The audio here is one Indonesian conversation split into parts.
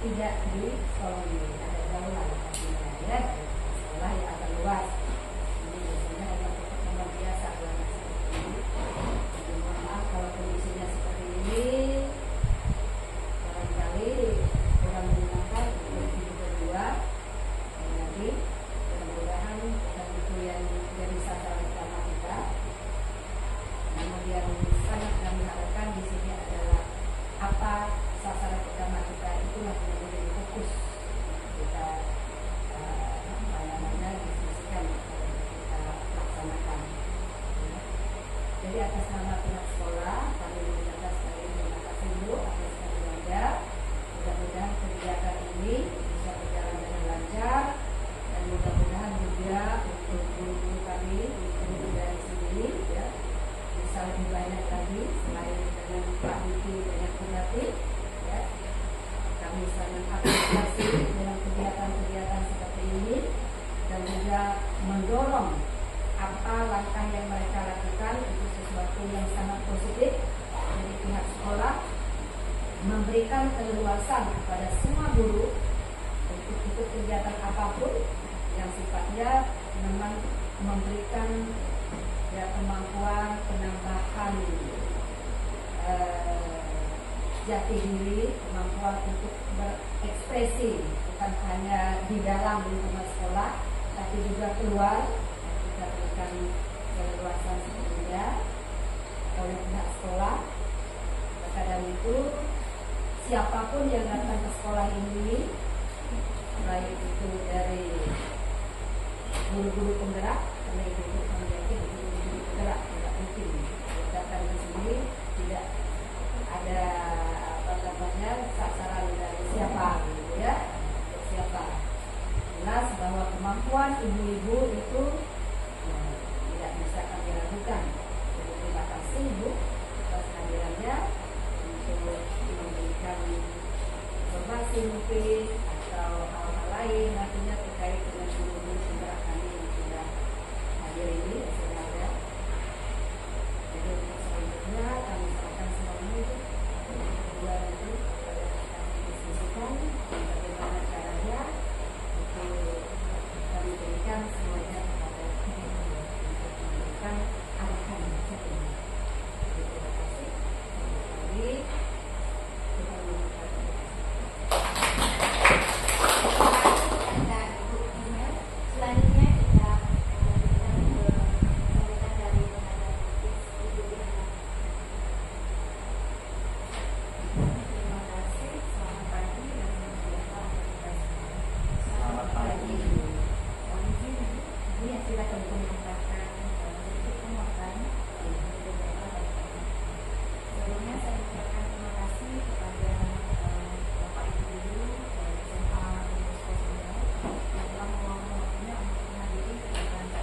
Tidak di sekolah ini ada jauh lah ya, sekolah yang agak luas. Jadi biasanya memang memang biasa anak seperti ini. Jadi mohon maaf kalau kondisinya seperti ini, barangkali kurang menyenangkan untuk hidup berdua. Jadi mudah-mudahan bukan itu yang jadi sasaran utama kita. Namun yang sangat kami harapkan di sini adalah apa sasaran utama kita, itulah yang menjadi fokus kita diskusikan, kita laksanakan. Jadi atas nama pihak sekolah kami mengucapkan sekali terima kasih dulu atas kerja. Mudah-mudahan kegiatan ini bisa berjalan dengan lancar dan mudah-mudahan juga untuk guru-guru kami, guru dari sini ya, bisa lebih banyak lagi selain dengan Pak Diki dengan Kudati. Kami sangat apresiasi dengan kegiatan-kegiatan seperti ini dan juga mendorong apa langkah yang mereka lakukan itu sesuatu yang sangat positif. Dari pihak sekolah memberikan keleluasan kepada semua guru untuk ikut kegiatan apapun yang sifatnya memang memberikan ya kemampuan penambahan jati diri, kemampuan untuk berekspresi bukan hanya di dalam lingkungan sekolah tapi juga keluar. Kita berikan keleluasan sepenuhnya oleh pihak sekolah. Maka dari itu siapapun yang datang ke sekolah ini, baik itu dari guru-guru penggerak, karena itu memiliki guru-guru penggerak tidak mungkin datang ke sini tidak ada sasaran dari siapa gitu ya, siapa. Jelas bahwa kemampuan ibu-ibu itu tidak bisa kami ragukan. Jadi terima kasih Ibu atas hadirannya untuk memberikan informasi mungkin atau hal-hal lain nantinya terkait dengan guru-guru penggerak kami yang sudah hadir ini yang sudah ada. Jadi untuk selanjutnya kami serahkan semuanya itu kedua itu kami diskusikan bagaimana caranya untuk kami berikan semuanya kepada untuk memberikan arahan yang ini. Terima kasih. Kembali kita membuka. Selanjutnya kita lanjutkan ke sambutan dari tenaga medis Ibu Diana. Terima kasih. Selamat pagi dan Selamat pagi. Ini yang kita mengucapkan sedikit penguatan. Sebelumnya saya mengucapkan terima kasih kepada Bapak Ibu Guru SMA Universitas Sumber yang telah meluangkan waktunya untuk menghadiri kegiatan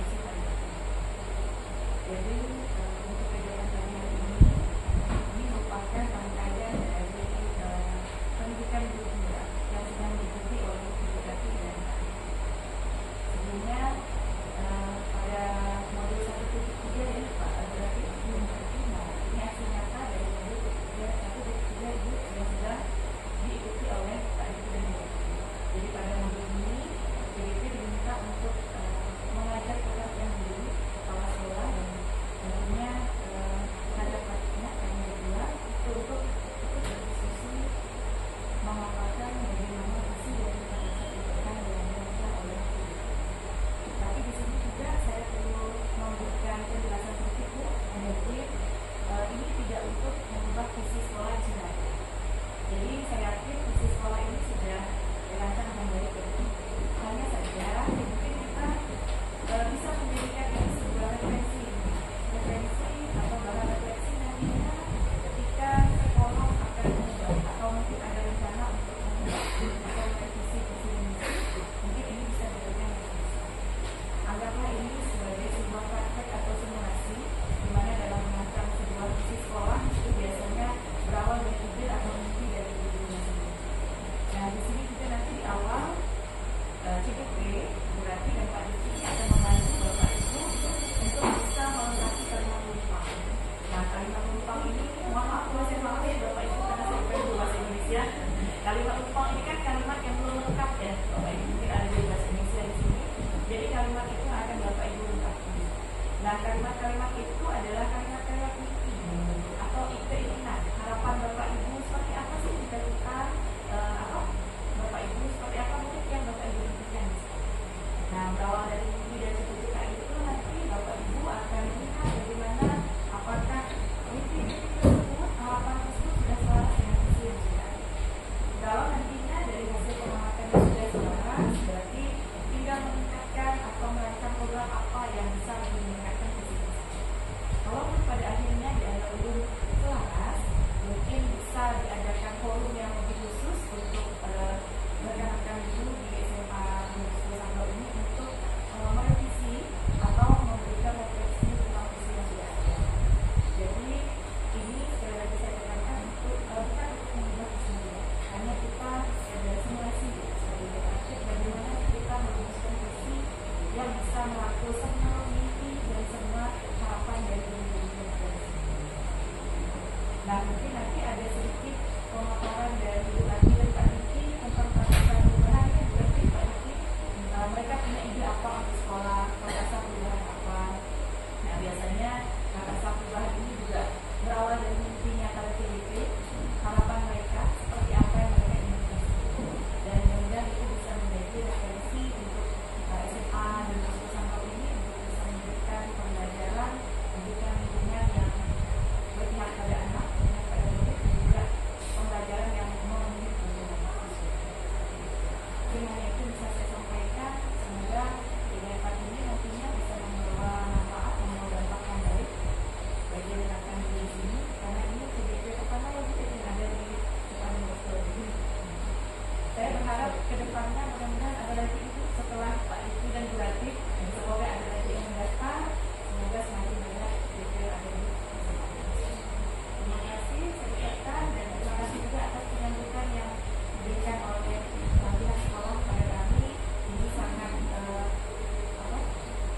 bisa menjadikan ini sebuah referensi atau bahan refleksi nantinya ketika sekolah akan mengubah atau mungkin ada rencana untuk mengubah atau merevisi visi misi, mungkin ini bisa dijadikan referensi. Anggaplah ini sebagai sebuah praktek atau simulasi di mana dalam merancang sebuah visi sekolah itu biasanya berawal dari ide atau mimpi dari dirinya sendiri. Nah, di sini juga nanti di awal CPP berarti dan Pak Diki akan membantu Bapak Ibu untuk bisa melengkapi kalimat lumpang. Nah, kalimat lumpang ini, mohon maaf kalau saya maaf ya Bapak Ibu karena saya bukan bahasa Indonesia. Kalimat lumpang ini kan kalimat yang belum lengkap ya Bapak Ibu, mungkin ada di bahasa Indonesia di sini. Jadi kalimat itu akan Bapak Ibu lengkapi. Nah, kalimat-kalimat itu adalah kalimat-kalimat mimpi atau keinginan, harapan Bapak Ibu seperti apa sih jika kita Bapak Ibu seperti apa mungkin yang Bapak Ibu inginkan. Nah, berawal dari mimpi dan cita-cita itu nanti Bapak Ibu akan lihat bagaimana apakah mimpi tersebut, harapan tersebut sudah selaras dengan visi yang sudah ada. Kalau nantinya dari hasil pengamatan yang sudah selaras, berarti tinggal meningkatkan atau merancang program apa yang bisa lebih meningkatkan visi tersebut. Kalau pada akhirnya dianggap belum selaras, mungkin bisa diadakan forum yang lebih khusus untuk rekan-rekan ibu di SMA Negeri Sanggal ini untuk merevisi atau memberikan refleksi tentang visi yang sudah ada. Jadi ini sekali lagi saya katakan bukan untuk mengubah visi, hanya kita ada simulasi sebagai praktik bagaimana kita merumuskan visi yang bisa merangkul semua mimpi dan semua harapan dari diri kita sendiri. Nah, mungkin nanti ada sedikit pemaparan dari Ibu Adi dan Pak Diki tentang praktek perubahan yang berarti Pak Diki mereka punya ide apa untuk sekolah, praktek perubahan apa. Nah, biasanya praktek perubahan ini juga berawal dari mimpinya para CDP, harapan mereka seperti apa yang mereka inginkan. Dan mudah-mudahan itu bisa menjadi referensi untuk SMA dan Negeri Sanggal ini untuk bisa memberikan pembelajaran, memberikan lingkungan yang berpihak pada anak, berpihak pada murid, dan juga pembelajaran yang memenuhi kebutuhan siswa. Dengan itu bisa saya sampaikan, semoga kegiatan ini nantinya bisa membawa manfaat, membawa dampak yang baik bagi rekan di sini, karena ini CDP pertama yang ada di depan Bogor ini. Saya berharap ke depannya mudah-mudahan ada lagi itu setelah Pak Diki dan Bu Latif, semoga ada lagi yang mendatang, semoga semakin banyak CDP yang ada di kesempatan ini. Terima kasih, saya ucapkan, dan terima kasih juga atas penyambutan yang diberikan oleh pihak sekolah pada kami. Ini sangat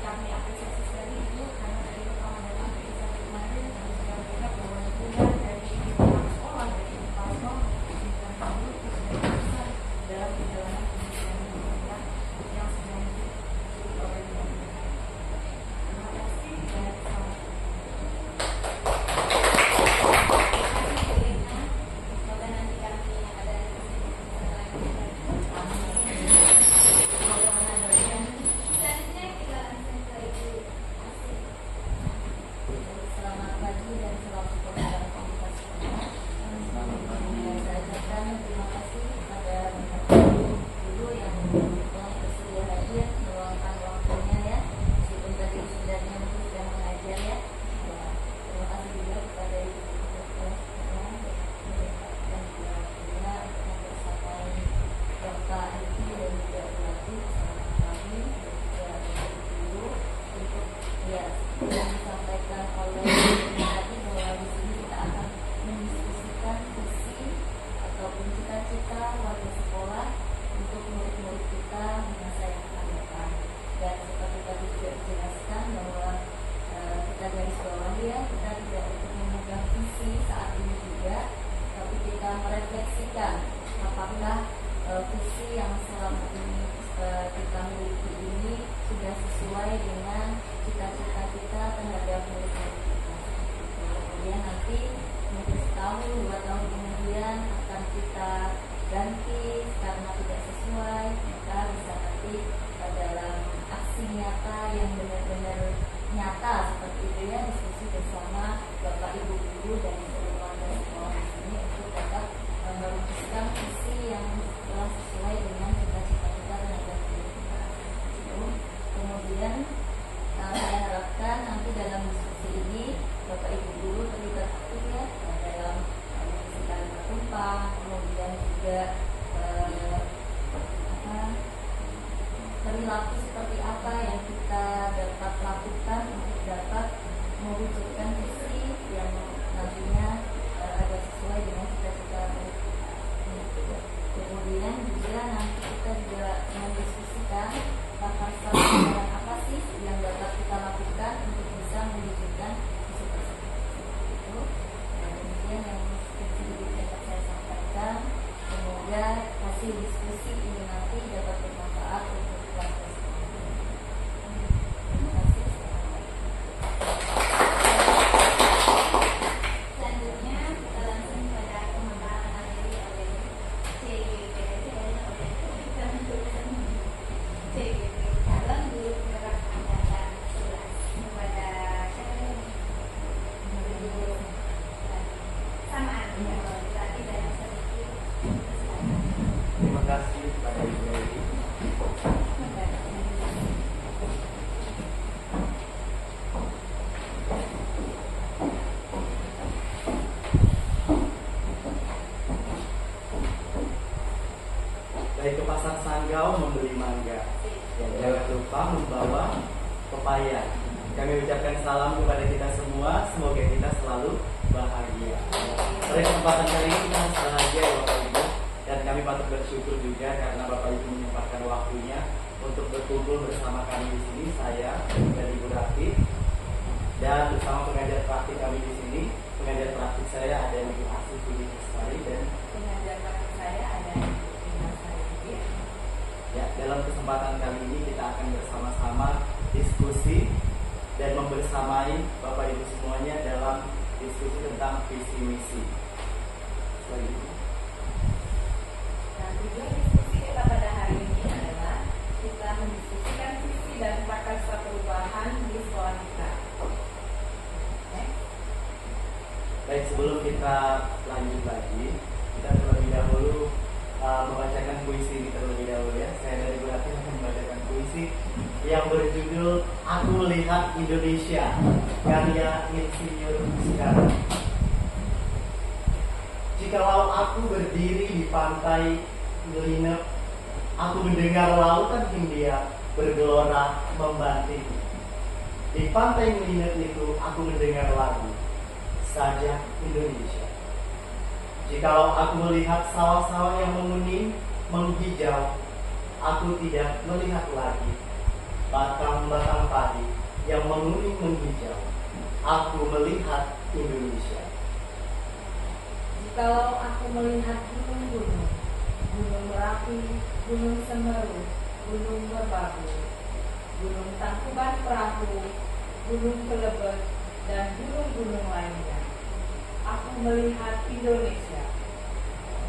kami apresiasi sekali Ibu, karena dari pertama datang ke sampai kemarin kami sudah melihat bahwa dukungan dari pihak sekolah, dari kepala sekolah, dan guru itu sudah besar dalam perjalanan pendidikan yang sedang diikuti oleh kami. Terima kasih dan selamat. Semoga nanti kami ada selanjutnya kita langsung ke Ibu Asih. Selamat pagi dan salam support dari komunitas sekolah. Saya ucapkan terima kasih kepada guru yang telah bersedia hadir meluangkan waktunya ya, meskipun tadi sebenarnya mungkin sudah mengajar ya. Terima kasih juga kepada ibu ketua sekolah dan juga untuk mempersapai Bapak Edi dan juga pelatih selamat pagi dan juga guru untuk ya yang disampaikan oleh tadi bahwa di sini kita akan mendiskusikan visi ataupun cita-cita warga sekolah untuk murid-murid kita di masa yang akan datang. Dan seperti tadi juga dijelaskan bahwa kita garis bawahi ya, kita tidak untuk memegang visi saat ini juga, tapi kita merefleksikan apakah visi yang selama ini kita miliki ini sudah sesuai dengan cita-cita kita terhadap murid-murid kita. Kemudian nanti mungkin setahun, 2 tahun kemudian akan kita ganti karena tidak sesuai, maka bisa nanti dalam aksi nyata yang benar-benar nyata seperti itu ya, diskusi bersama Bapak Ibu guru dan seluruh warga sekolah di sini untuk dapat merumuskan visi yang telah sesuai dengan cita-cita kita terhadap diri kita. Kemudian dalam diskusi ini Bapak Ibu guru terlibat aktif ya dalam mengisi kalimat tumpah, kemudian juga perilaku seperti apa yang kita dapat lakukan untuk dapat mewujudkan visi yang nantinya agak sesuai dengan cita-cita. Kemudian juga nanti kita juga mendiskusikan langkah-langkah apa sih yang dapat kita lakukan untuk bisa mewujudkan visi tersebut. Itu. Dan kemudian yang sedikit dapat saya sampaikan, semoga hasil diskusi ini nanti dapat bermanfaat untuk keluarga semua. Terima kasih. Selanjutnya kita langsung pada pemaparan materi oleh CGP calon guru penggerak angkatan 11. Kepada siapa dulu? Samaan ya, berarti dalam sedikit. Terima kasih kepada Ibu Dewi. Dari ke pasar Sanggau membeli mangga, jangan lupa membawa pepaya. Kami ucapkan salam kepada kita semua, semoga kita selalu bahagia. Pada kesempatan kali ini kita harus bahagia ya Bapak Ibu, dan kami patut bersyukur juga karena Bapak Ibu menyempatkan waktunya untuk berkumpul bersama kami di sini. Saya dan Ibu Rati dan bersama pengajar praktik kami di sini. Pengajar praktik saya ada Ibu Asih Budi Lestari dan Pengajar praktik saya ada Ibu Sari. ya, dalam kesempatan kali ini kita akan bersama-sama diskusi dan membersamai Bapak Ibu semuanya dalam diskusi tentang visi misi. Selanjutnya. Nah, tujuan diskusi kita pada hari ini adalah kita mendiskusikan visi dan prakarsa perubahan di sekolah kita. Baik, sebelum kita lanjut lagi, kita terlebih dahulu membacakan puisi ini terlebih dahulu ya. Saya dari Bu Rati akan membacakan puisi yang berjudul Aku Melihat Indonesia, karya Insinyur Soekarno. Jikalau aku berdiri di pantai Ngelinep, aku mendengar lautan Hindia bergelora membanting. Di pantai Ngelinep itu aku mendengar lagu Sajak Indonesia. Jikalau aku melihat sawah-sawah yang menguning, menghijau, aku tidak melihat lagi batang-batang padi yang menguning menghijau. Aku melihat Indonesia. Jikalau aku melihat gunung-gunung, Gunung Merapi, Gunung Semeru, Gunung Merbabu, Gunung Tangkuban Perahu, Gunung Kelebet, dan gunung-gunung lainnya, aku melihat Indonesia.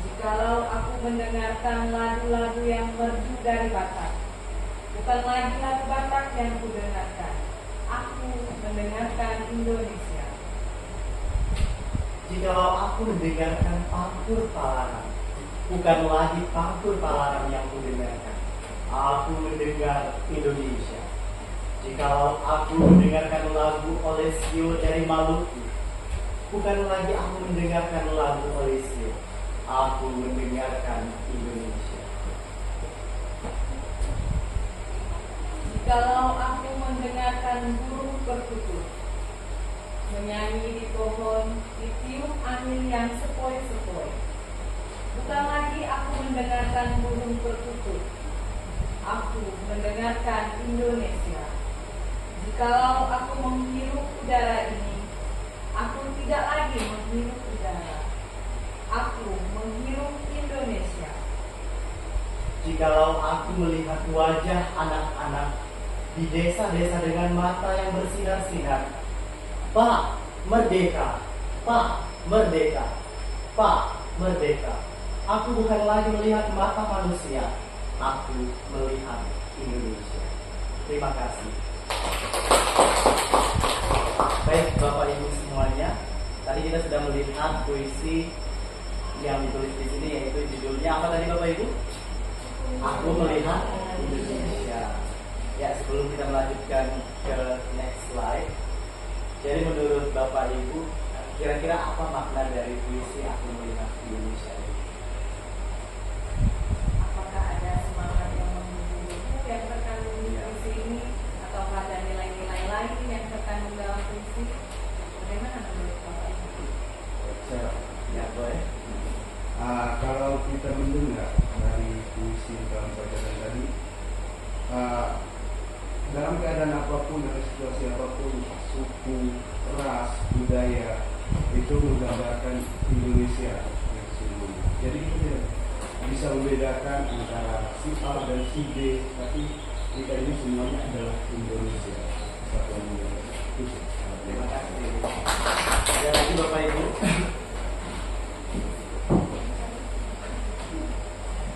Jikalau aku mendengarkan lagu-lagu yang merdu dari Batak, bukan lagi lagu Batak yang kudengarkan, aku mendengarkan Indonesia. Jikalau aku mendengarkan pangkur Palaran, bukan lagi pangkur Palaran yang kudengarkan, aku mendengar Indonesia. Jikalau aku mendengarkan lagu Olesio dari Maluku, bukan lagi aku mendengarkan lagu Olesio, aku mendengarkan Indonesia. Jikalau aku mendengarkan burung perkutut menyanyi di pohon, ditiup angin yang sepoi-sepoi, bukan lagi aku mendengarkan burung perkutut, aku mendengarkan Indonesia. Jikalau aku menghirup udara ini, aku tidak lagi menghirup udara, aku menghirup Indonesia. Jikalau aku melihat wajah anak-anak di desa-desa dengan mata yang bersinar-sinar, Pak, merdeka! Pak, merdeka! Pak, merdeka! Aku bukan lagi melihat mata manusia, aku melihat Indonesia. Terima kasih. Baik Bapak Ibu semuanya, tadi kita sudah melihat puisi yang ditulis di sini, yaitu judulnya apa tadi Bapak Ibu? Aku Melihat Indonesia. Ya, sebelum kita melanjutkan ke next slide, Jadi menurut Bapak Ibu, kira-kira apa makna dari puisi Aku Melihat Indonesia ini? Apakah ada semangat yang membunuhmu yang terkandung di puisi ini, atau ada nilai-nilai lain yang terkandung dalam puisi? Bagaimana menurut Bapak Ibu? Ya boleh. Kalau kita mendengar dari puisi dalam bacaan tadi, dalam keadaan apapun, dalam situasi apapun, suku, ras, budaya, itu menggambarkan Indonesia yang sesungguhnya. Jadi kita bisa membedakan antara si A dan si B, tapi kita ini semuanya adalah Indonesia. Satuan Indonesia. Terima kasih. Ada lagi Bapak Ibu?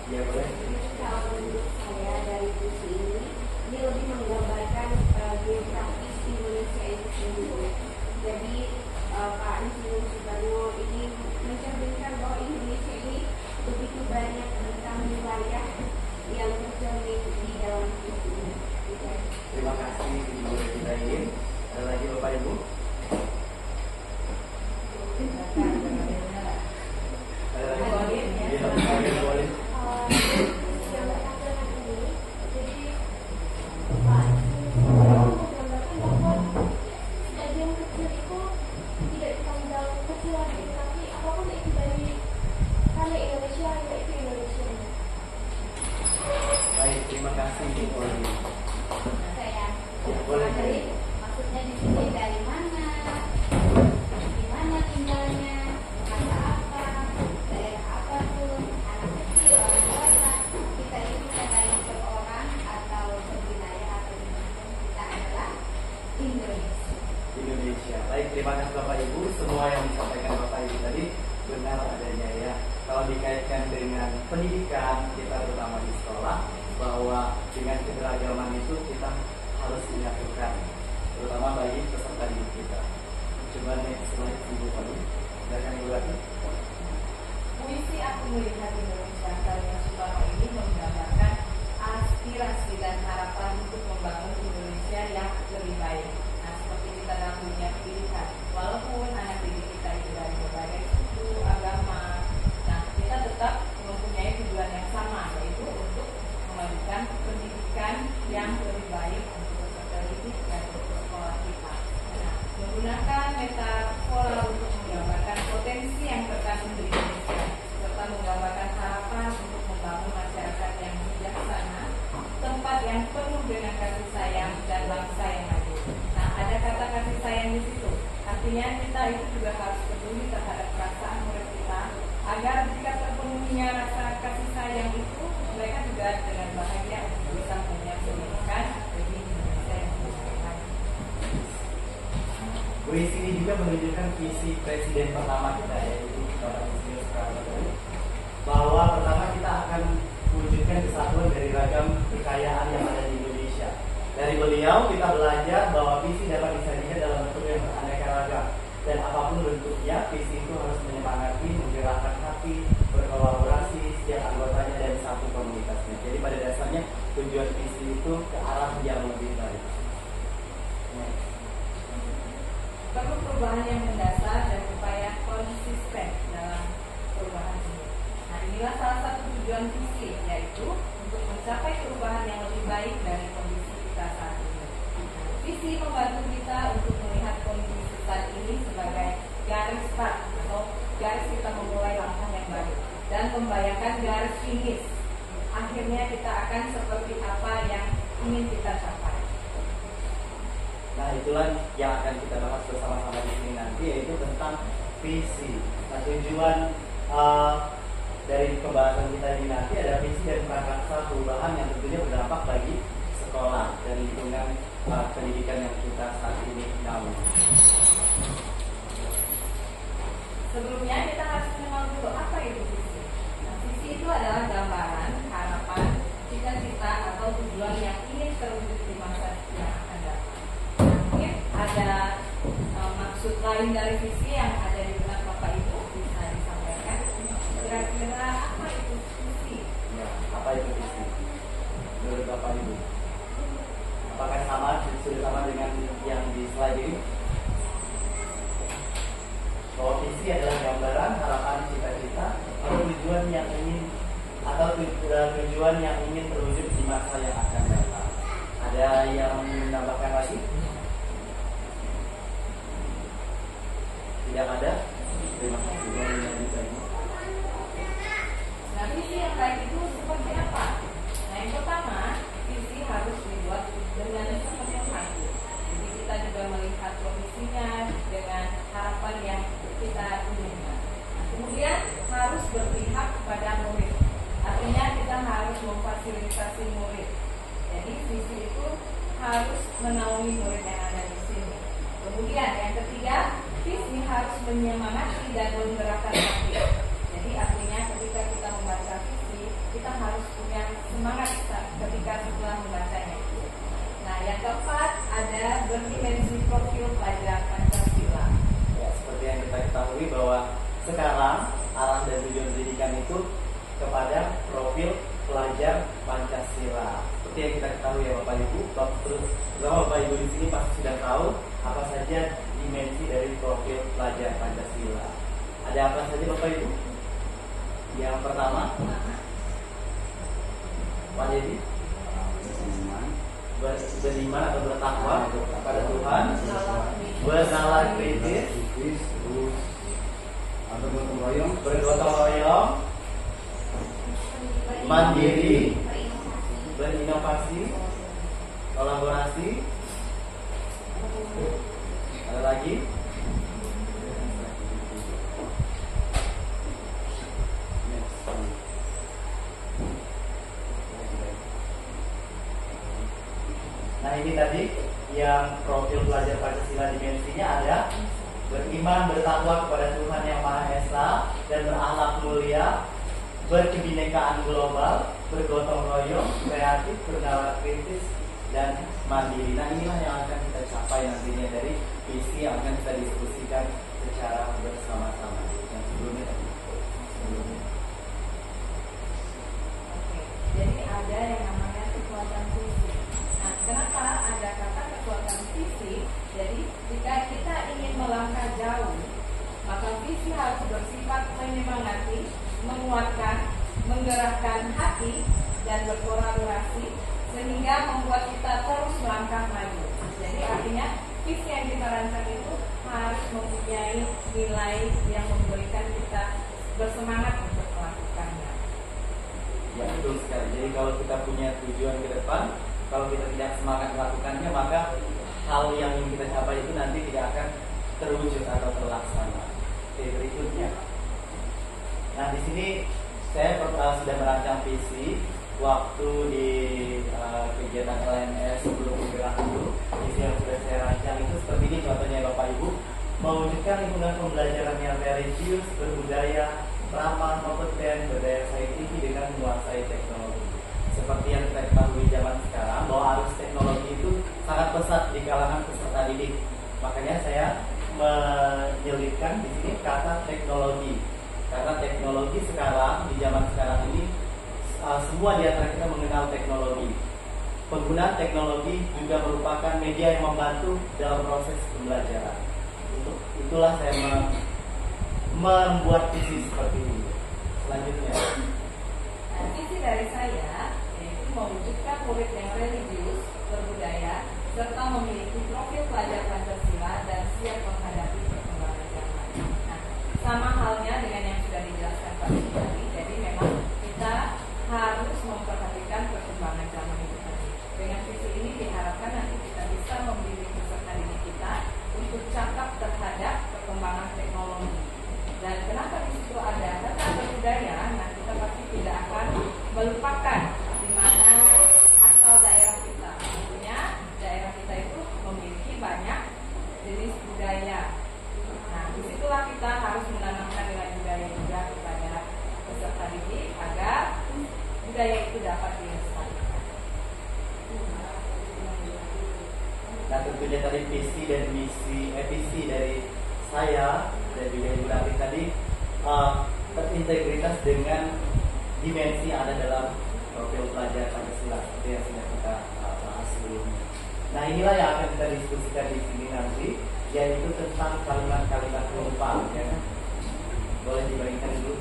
Ya boleh. Kalau menurut saya dari puisi ini lebih menggambarkan geografis Indonesia itu sendiri. Jadi Pak Insinyur Soekarno ini mencerminkan bahwa Indonesia ini begitu banyak tentang wilayah yang tercermin di dalam puisi ini. Terima kasih Ibu Ibrahim. Ada lagi Bapak Ibu? Ada lagi? Iya, boleh. Baik, terima kasih Bu Poli. Saya Ya, boleh. jadi maksudnya di sini dari mana, di mana tinggalnya, kata apa, daerah apa tuh, anak kecil, orang dewasa, kita itu bukan dari seorang atau sewilayah atau dimanapun, kita adalah Indonesia. Indonesia. Baik, terima kasih Bapak Ibu. Semua yang disampaikan Bapak Ibu tadi benar adanya ya. Kalau dikaitkan dengan pendidikan kita terutama di sekolah, bahwa dengan keberagaman itu kita harus menyatukan, terutama bagi peserta didik kita. Coba next slide Ibu Poli. Silakan Ibu Rati. Puisi Aku Melihat Indonesia karya Soekarno ini menggambarkan aspirasi dan harapan untuk membangun Indonesia yang lebih baik. Nah, seperti kita dalam dunia pendidikan, walaupun anak didik kita itu dari berbagai suku, agama, nah kita tetap mempunyai tujuan yang sama, yaitu untuk memajukan pendidikan yang lebih baik untuk peserta didik dan untuk sekolah kita. Nah, menggunakan metafor untuk menggambarkan potensi yang terkandung di Indonesia, serta menggambarkan harapan untuk membangun masyarakat yang bijaksana, tempat yang penuh dengan kasih sayang dan bangsa yang maju. Nah, ada kata kasih sayang di situ. Artinya kita itu juga harus peduli terhadap perasaan murid kita, agar jika terpenuhinya rasa kasih sayang itu, mereka juga dengan bahagia untuk bisa menyaksikan demi Indonesia yang lebih baik. Puisi ini juga menunjukkan visi presiden pertama kita, yaitu Bapak Insinyur Soekarno, bahwa pertama kita akan mewujudkan kesatuan dari ragam kekayaan yang ada di Indonesia. Dari beliau kita belajar bahwa visi dapat disajikan dalam bentuk yang beraneka ragam, dan apapun bentuknya, visi itu harus menyemangati, menggerakkan hati, berkolaborasi setiap anggotanya dan satu komunitasnya. Jadi pada dasarnya tujuan visi itu ke arah yang lebih baik. Perlu perubahan yang mendasar dan upaya konsisten dalam perubahan ini. Nah, inilah salah satu tujuan visi, yaitu untuk mencapai perubahan yang lebih baik dari kondisi kita saat ini. Visi membantu kita untuk melihat kondisi saat ini sebagai garis start atau garis kita memulai langkah yang baru, dan membayangkan garis finish. Akhirnya kita akan seperti apa yang ingin kita capai. Nah, itulah yang akan kita bahas bersama-sama di sini nanti, yaitu tentang visi. Nah, tujuan dari pembahasan kita ini nanti ada visi dan prakarsa perubahan yang tentunya berdampak bagi sekolah dan lingkungan pendidikan yang kita saat ini naungi. Sebelumnya kita harus mengenal dulu apa itu visi. Nah, visi itu adalah gambaran, harapan, cita-cita atau tujuan yang ingin terwujud di masa yang akan datang. Mungkin ada maksud lain dari visi yang ada di benak Bapak Ibu, bisa disampaikan. Kira-kira apa itu visi? Ya, apa itu visi? Menurut Bapak Ibu, apakah sudah sama dengan yang di slide ini? bahwa visi adalah gambaran, harapan, cita-cita atau tujuan yang ingin terwujud di masa yang akan datang. Ada yang menambahkan lagi? Tidak ada? Terima kasih. Nah, visi yang baik itu seperti apa? Nah, yang pertama, visi harus dibuat dengan sepenuh hati. Jadi kita juga melihat kondisinya dengan harapan yang kita inginkan. Nah, kemudian harus berpihak kepada murid. Artinya kita harus memfasilitasi murid. Jadi visi itu harus menaungi murid yang ada di sini. Kemudian yang ketiga, visi harus menyemangati dan menggerakkan hati. Jadi artinya ketika kita membaca visi, kita harus punya semangat ketika setelah membacanya. Nah, yang keempat ada berdimensi profil pelajar Pancasila. Ya, seperti yang kita ketahui bahwa sekarang arah dan tujuan pendidikan itu kepada profil pelajar Pancasila. Seperti yang kita ketahui ya Bapak Ibu, terutama Bapak Ibu di sini pasti sudah tahu apa saja dimensi dari profil pelajar Pancasila. Ada apa saja Bapak Ibu? Yang pertama, Pak Dedi, beriman atau bertakwa kepada Tuhan, bernalar kritis, terus ada bergotong royong, mandiri, berinovasi, kolaborasi. Ada lagi? Nah, ini tadi yang profil pelajar Pancasila dimensinya ada beriman, bertakwa kepada Tuhan Yang Maha Esa dan berakhlak mulia, berkebinekaan global, bergotong royong, kreatif, bernalar kritis, dan mandiri. Nah, inilah yang akan kita capai nantinya dari visi yang akan kita diskusikan secara bersama-sama. Yang sebelumnya. Oke, jadi ada yang namanya kekuatan visi. Nah, kenapa ada kata kekuatan visi? Jadi jika kita ingin melangkah jauh, maka visi harus bersifat menyemangati, menguatkan, menggerakkan hati, dan berkolaborasi sehingga membuat kita terus melangkah maju. Jadi artinya visi yang kita rancang itu harus mempunyai nilai yang memberikan kita bersemangat untuk melakukannya. Ya, betul sekali. Jadi kalau kita punya tujuan ke depan, kalau kita tidak semangat melakukannya, maka hal yang ingin kita capai itu nanti tidak akan terwujud atau terlaksana. Oke, berikutnya. Nah, di sini saya sudah merancang visi waktu di kegiatan LNS sebelum bergerak dulu. Visi yang sudah saya rancang itu seperti ini contohnya Bapak Ibu, mewujudkan lingkungan pembelajaran yang religius, berbudaya, ramah, kompeten, berdaya saing tinggi dengan menguasai teknologi. Seperti yang kita ketahui zaman sekarang bahwa arus teknologi itu sangat pesat di kalangan peserta didik. Makanya saya menyelipkan di sini kata teknologi. Karena teknologi sekarang, di zaman sekarang ini, semua di antara kita mengenal teknologi. Penggunaan teknologi juga merupakan media yang membantu dalam proses pembelajaran. Itulah saya membuat visi seperti ini. Selanjutnya. Nah, visi dari saya yaitu mewujudkan murid yang religius, berbudaya, serta memiliki profil pelajar Pancasila dan siap menghadapi perkembangan zaman. Nah, sama halnya dengan yang sudah dijelaskan Pak tadi. Jadi memang kita harus memperhatikan perkembangan zaman itu tadi. Dengan visi ini diharapkan nanti kita bisa membimbing peserta didik kita untuk cakap terhadap perkembangan teknologi. Dan kenapa di situ ada kata berbudaya? Nah, kita pasti tidak akan melupakan di mana asal daerah kita. Tentunya daerah kita itu memiliki banyak jenis budaya. Nah, disitulah kita harus menanamkan nilai budaya juga kepada peserta didik agar budaya itu dapat dilestarikan. Nah, tentunya tadi visi dan visi dari saya dan juga Ibu Rati tadi terintegritas dengan dimensi yang ada dalam profil pelajar Pancasila seperti yang sudah kita bahas sebelumnya. Nah, inilah yang akan kita diskusikan di sini nanti. yaitu tentang kalimat-kalimat penumpang, ya kan? Boleh dibagikan dulu.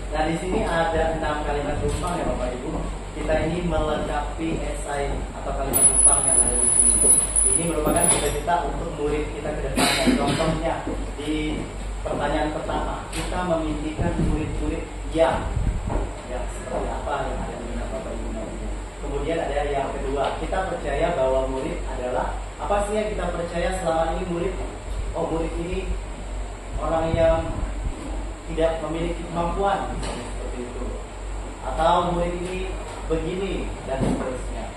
Nah, di sini ada 6 kalimat tumpang ya Bapak Ibu. Kita ini melengkapi esai atau kalimat tumpang yang ada di sini. Ini merupakan cita-cita untuk murid kita ke depannya. Contohnya di pertanyaan pertama, kita memimpikan murid-murid yang seperti apa yang ada di benak Bapak Ibu nantinya. Kemudian ada yang kedua, kita percaya bahwa murid adalah apa sih yang kita percaya selama ini murid? Oh, murid ini orang yang tidak memiliki kemampuan seperti itu, atau murid ini begini dan seterusnya.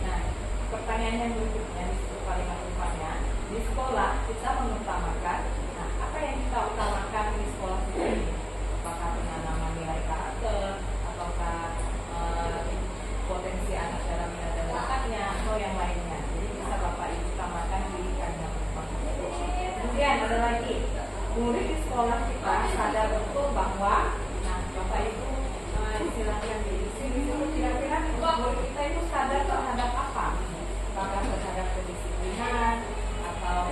Nah, pertanyaan yang berikutnya di situ kalimat tumpangnya, di sekolah kita mengutamakan, nah apa yang kita utamakan di sekolah kita ini? Apakah penanaman nilai karakter, ataukah potensi anak dalam minat dan bakatnya, atau yang lainnya? Jadi bisa Bapak Ibu utamakan di kalimat tumpang. Kemudian ada lagi, murid di sekolah kita sadar betul bahwa, nah Bapak Ibu istilahnya di sini kira-kira murid kita itu sadar terhadap apa? Apakah terhadap kedisiplinan atau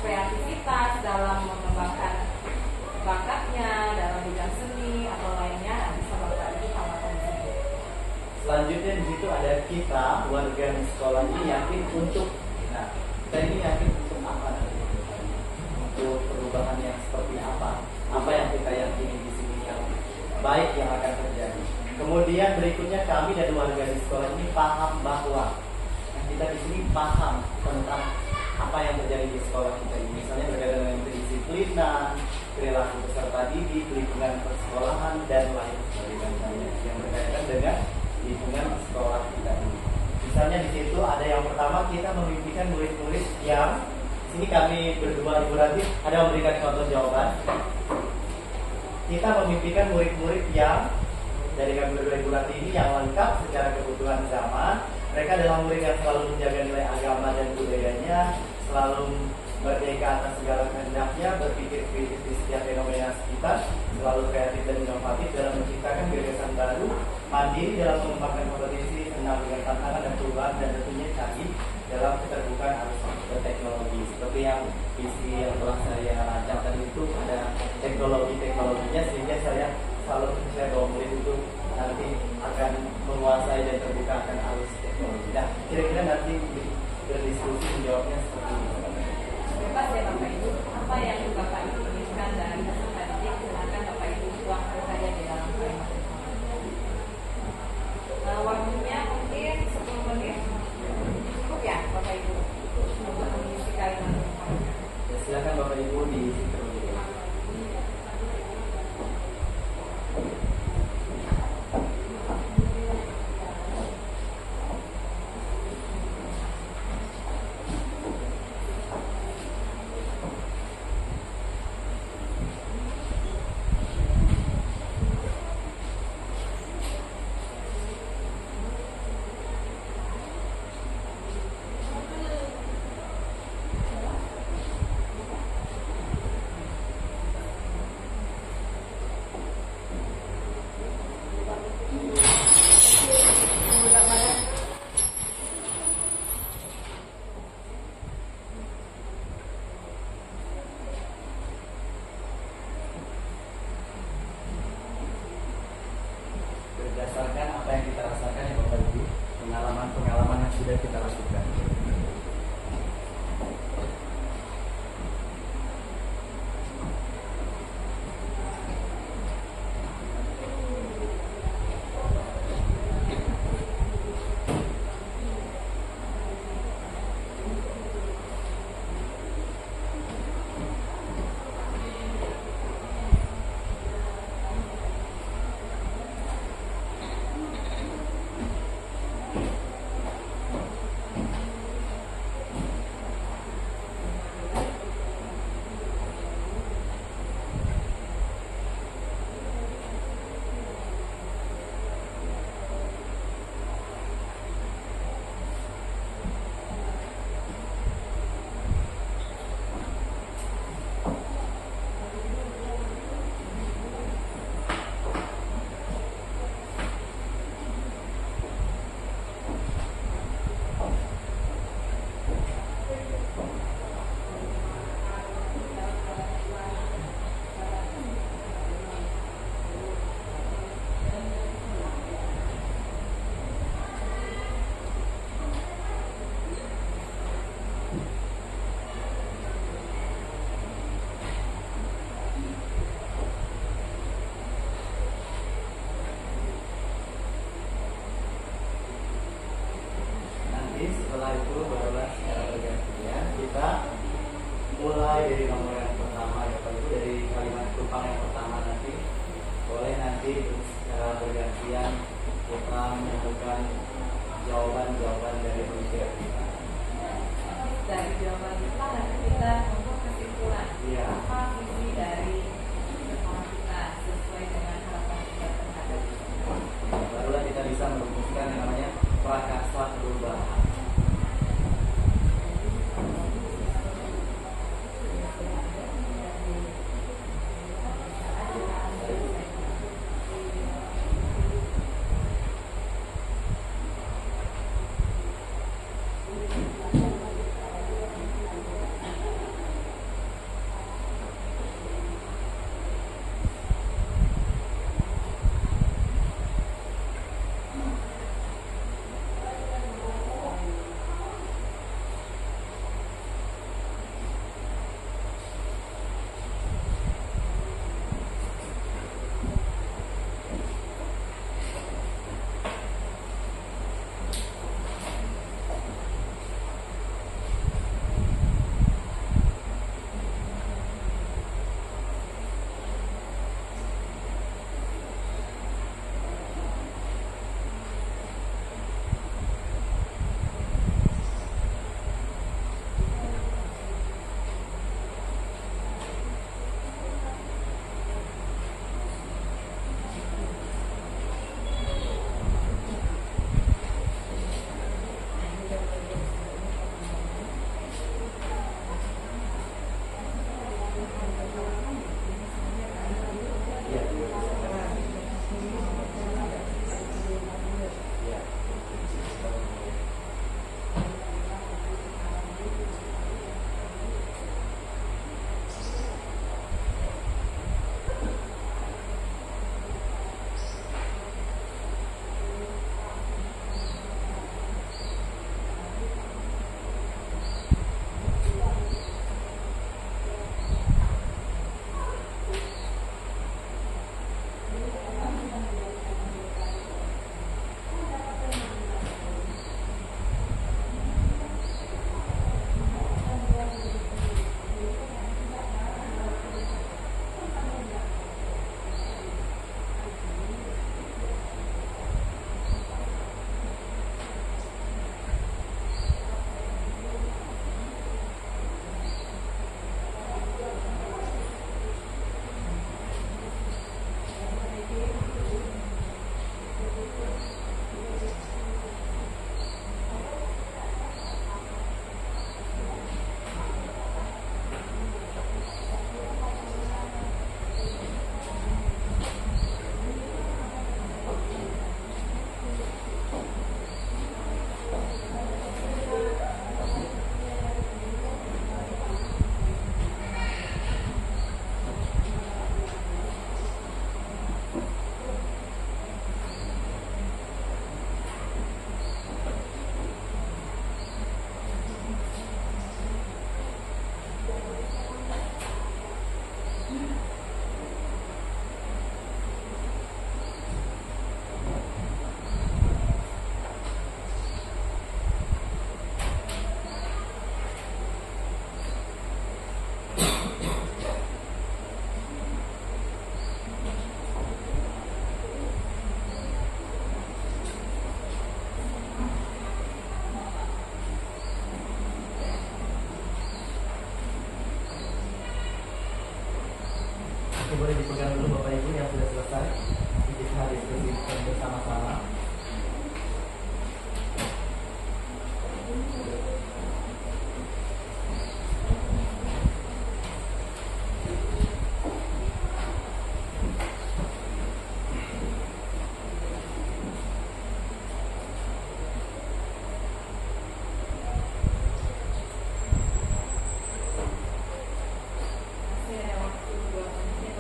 kreativitas dalam mengembangkan bakatnya dalam bidang seni atau lainnya? Nah, bisa Bapak Ibu tambahkan di sini. Selanjutnya di situ ada kita warga di sekolah ini yakin untuk, nah kita ini yakin untuk apa? Untuk perubahan yang seperti apa? Apa yang kita yakini di sini yang baik yang akan terjadi. Kemudian berikutnya kami dan warga di sekolah ini paham bahwa kita di sini paham tentang apa yang terjadi di sekolah kita ini. Misalnya berkaitan dengan kedisiplinan, perilaku peserta didik, lingkungan persekolahan dan lain sebagainya yang berkaitan dengan lingkungan sekolah kita ini. Misalnya di situ ada yang pertama, kita memimpikan murid-murid yang, sini kami berdua Ibu Ranti ada memberikan contoh jawaban. Kita memimpikan murid-murid yang dari kami berdua Ibu Ranti ini yang lengkap secara kebutuhan zaman. Mereka adalah murid yang selalu menjaga nilai agama dan budayanya, selalu merdeka atas segala kehendaknya, berpikir kritis di setiap fenomena sekitar, selalu kreatif dan inovatif dalam menciptakan gagasan baru, mandiri dalam mengembangkan potensi, senang dengan tantangan dan perubahan, dan tentunya canggih dalam keterbukaan arus teknologi. Seperti yang visi yang telah saya rancang tadi itu ada teknologinya, sehingga saya selalu percaya bahwa murid itu nanti akan menguasai dan terbuka akan arus teknologi. Nah, kira-kira nanti berdiskusi menjawabnya seperti ini. Bebas ya Bapak Ibu, apa yang Bapak Ibu tuliskan dari peserta didik, silakan Bapak Ibu tuangkan saja di dalam kalimat. Waktunya mungkin 10 menit, cukup ya Bapak Ibu untuk mengisi kalimat. Ya, silakan Bapak Ibu diisi terlebih dahulu. Berdasarkan apa yang kita rasakan ya Bapak Ibu, pengalaman-pengalaman yang sudah kita lakukan. setelah itu barulah secara bergantian kita mulai dari nomor yang pertama ya, Pak. Itu dari kalimat tumpang yang pertama nanti boleh nanti secara bergantian kita menemukan jawaban-jawaban dari pemikiran kita. Dari jawaban kita nanti kita membuat kesimpulan Iya. apa visi dari sekolah kita sesuai dengan harapan kita terhadap Barulah kita bisa merumuskan yang namanya prakasa perubahan. Boleh dipegang dulu Bapak Ibu yang sudah selesai. Kita diskusikan bersama-sama. masih ada waktu 2 menit.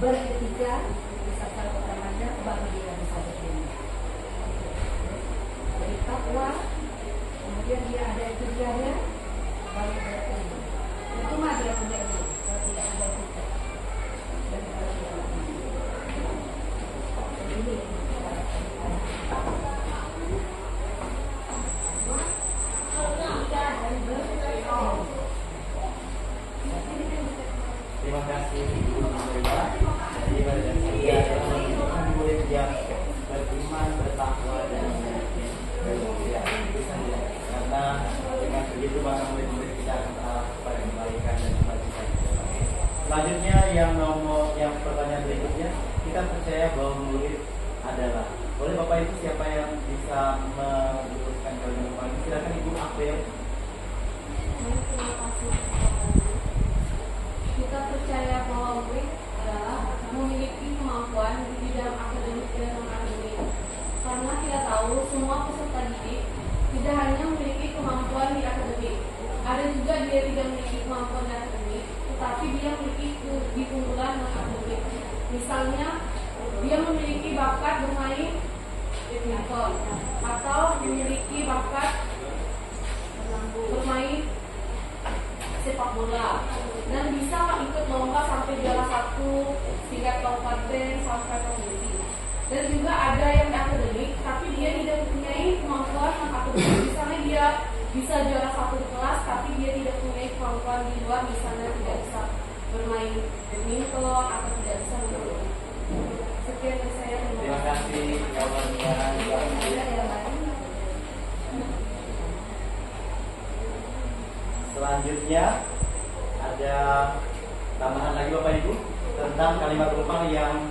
beretika, bisa satu remaja baru dia bisa berdiri. Jadi takwa, kemudian dia ada etikanya, baru berilmu. Itu mah dia punya ilmu, kalau tidak ada etika. Dan kalau dia ini Terima kasih Ibu Nurila. Jadi pada saya adalah menunjukkan murid yang beriman, bertakwa dan bersedia. Karena dengan begitu maka murid-murid kita akan taat kepada kebaikan dan kebajikan. Selanjutnya yang pertanyaan berikutnya, kita percaya bahwa murid adalah. Boleh Bapak Ibu siapa yang bisa meluruskan kalimat Bapak Ibu? Silakan Ibu April. Terima kasih. Kita percaya bahwa murid adalah memiliki kemampuan di bidang akademik dan non-akademik. Karena kita tahu semua peserta didik tidak hanya memiliki kemampuan di akademik, ada juga dia tidak memiliki kemampuan di akademik, tetapi dia memiliki keunggulan non-akademik. Misalnya, dia memiliki bakat bermain badminton atau memiliki bakat bermain sepak bola dan bisa ikut lomba sampai juara 1 tingkat kabupaten sampai provinsi. Dan juga ada yang akademik tapi dia tidak mempunyai kemampuan akademik. Misalnya dia bisa juara 1 di kelas tapi dia tidak mempunyai kemampuan di luar, misalnya tidak bisa bermain badminton atau tidak bisa menang. Sekian dari saya. Terima kasih jawabannya. Selanjutnya ada tambahan lagi Bapak Ibu tentang kalimat rumah yang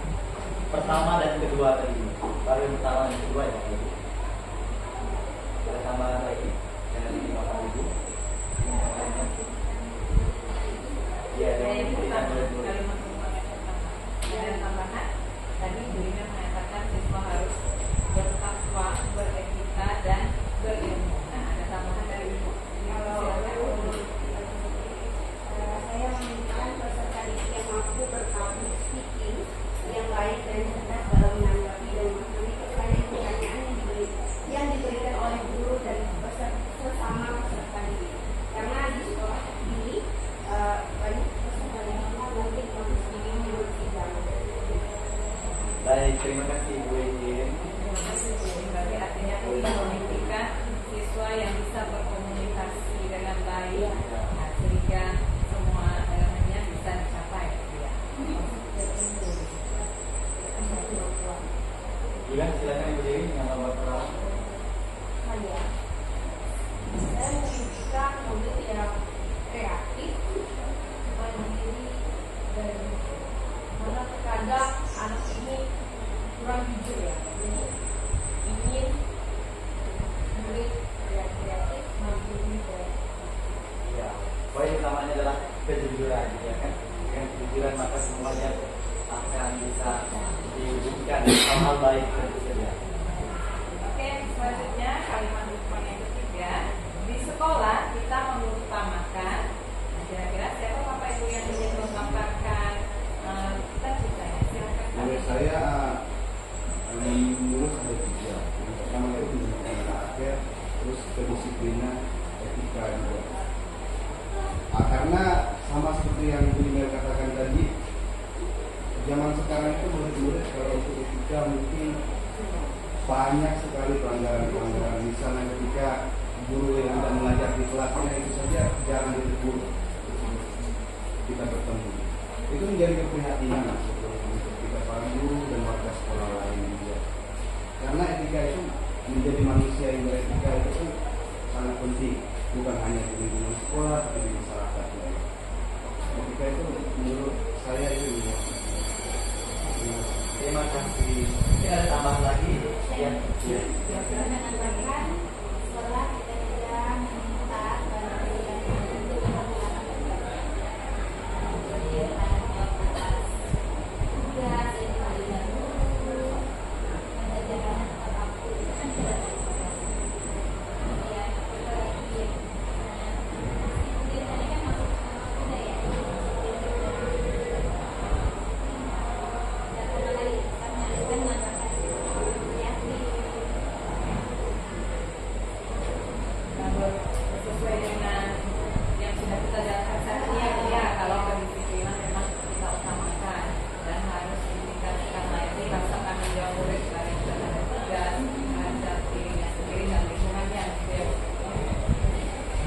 pertama dan kedua tadi. Baru yang pertama dan kedua ya Bapak Ibu. Ada tambahan lagi dari Bapak Ibu. Ya, Saya dari kalimat boleh. rumah yang pertama. Ada tambahan. Tadi Ibunya mengatakan siswa harus bertakwa, beretika dan berilmu. Nah, ada tambahan dari Ibu. Saya meminta peserta didik yang mampu berpublic speaking yang baik dan cerdas dalam menanggapi dan memahami pertanyaan-pertanyaan yang diberikan oleh guru dan sesama peserta didik. Karena di sekolah ini banyak peserta didik mungkin public speaking yang tidak. Baik, terima kasih Ibu Ijin. Berarti artinya kita memimpikan siswa yang bisa berkomunikasi dengan baik, nah, sehingga semua elemennya bisa dicapai. Ya. Iya, silakan Ibu Dewi dengan nomor pertama. Saya memimpikan murid yang kreatif, mandiri, dan karena terkadang anak ini kurang jujur ya, jadi ingin murid yang kreatif, mandiri, dan Ya, poin utamanya adalah kejujuran, ya kan? Dengan kejujuran maka semuanya akan bisa diwujudkan hal-hal baik tentu saja. Oke, selanjutnya kalimat hubungan yang ketiga. Di sekolah kita mengutamakan. Nah, kira-kira siapa Bapak Ibu yang ingin menggambarkan cita-citanya? Silakan. Menurut saya lulus ada 3. Yang pertama itu pendidikan akhir, terus kedisiplinan, etika juga. Karena sama seperti yang Bu Limel katakan tadi, zaman sekarang itu murid-murid kalau untuk etika mungkin banyak sekali pelanggaran-pelanggaran. Misalnya ketika guru yang sedang mengajar di kelasnya itu saja jarang ditegur kita bertemu. Itu menjadi keprihatinan untuk kita para guru dan warga sekolah lain juga. Karena etika itu menjadi manusia yang beretika itu sangat penting, bukan hanya di lingkungan sekolah tapi di masyarakat. Etika itu menurut saya itu ya. Terima kasih. Mungkin ada tambahan lagi? Ya. dengan menambahkan setelah kita tidak meminta bantuan untuk melakukan tugas yang paling dulu pembelajaran tetap aktif kan tidak kemudian perbaiki mungkin tadi kan masuk budaya sesuai dengan yang sudah kita jalankan saat ini ya, kalau kedisiplinan memang kita utamakan dan harus ditingkatkan lagi rasa tanggung jawab murid dari terhadap tugas terhadap dirinya sendiri dan lingkungannya gitu ya.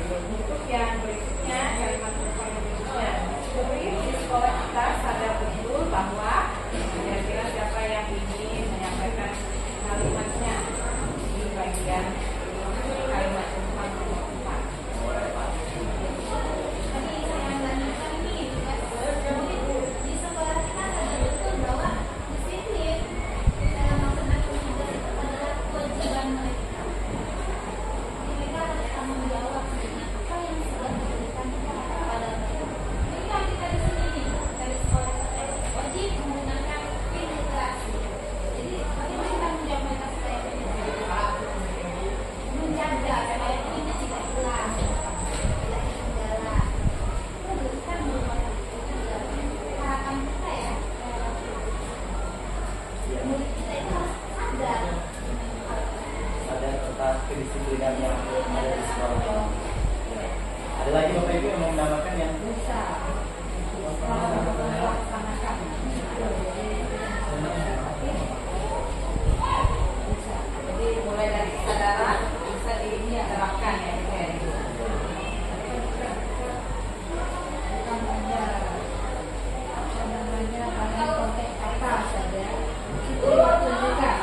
Untuk yang berikutnya, kalimat penutup yang berikutnya, murid di sekolah kita sadar betul bahwa kira-kira siapa yang ingin menyampaikan kalimatnya di bagian kalimat penutup nomor 4. Tadi saya lanjutkan nih, di sekolah kita sadar betul bahwa disiplin dalam melaksanakan tugas itu adalah kewajiban mereka. Jadi mereka harus tanggung jawab dengan apa yang sudah diberikan kepada mereka. Jadi kan kita di sini nih, dari sekolah kita wajib menggunakan PIN literasi. Jadi bagaimana tanggung jawab mereka supaya menjaga supaya PIN-nya tidak hilang, tidak ketinggalan. Itu kan merupakan harapan kita ya. Murid kita itu harus sadar Ada tentang kedisiplinan yang ada di sekolah. Ada lagi Bapak Ibu yang mau menambahkan yang Bisa. Sekolah melaksanakan. Bisa. Jadi mulai dari kesadaran bisa diterapkan ya. Bukan hanya apa namanya dalam konteks kata saja, itu ditunjukkan.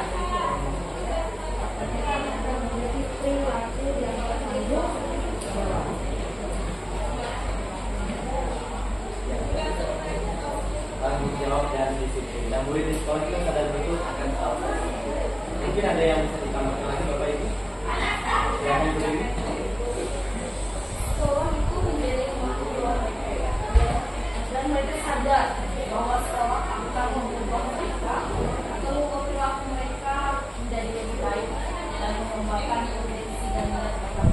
Mereka akan memiliki perilaku yang bertanggung jawab. tanggung jawab dan disiplin. Dan murid di sekolah itu sadar betul akan hal tersebut. Mungkin ada yang bisa ditambahkan lagi Bapak Ibu? Silakan Bu Dewi. sekolah itu menjadi rumah keluarga ya. Dan mereka sadar bahwa sekolah akan mengubah mereka atau mengubah perilaku mereka menjadi lebih baik dan mengembangkan kompetensi dan minat mereka.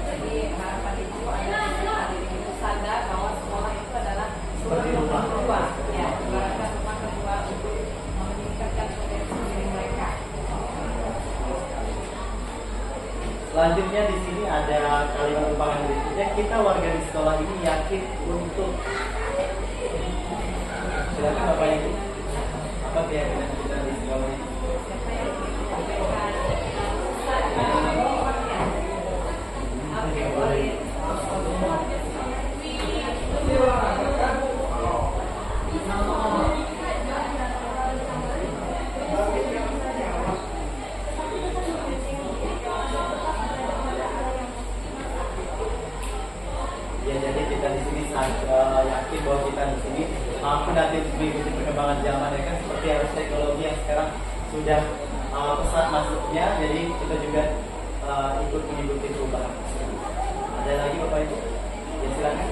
Jadi harapan itu adalah diri itu sadar bahwa sekolah itu adalah Seperti rumah kedua, ya, ibaratkan rumah kedua untuk meningkatkan potensi diri mereka. Selanjutnya di sini ada kalimat umpangan berikutnya. Kita warga di sekolah ini yakin untuk. Silakan Bapak Ibu. Apa keyakinan kita di sekolah ini? Siapa yang menyampaikan pesan orangnya? Oke, boleh. Ya, jadi kita di sini yakin bahwa kita di sini mampu nanti mengikuti perkembangan zaman ya kan, seperti harus teknologi yang sekarang sudah pesat masuknya, jadi kita juga ikut mengikuti perubahan. Ada lagi Bapak Ibu? Ya silakan.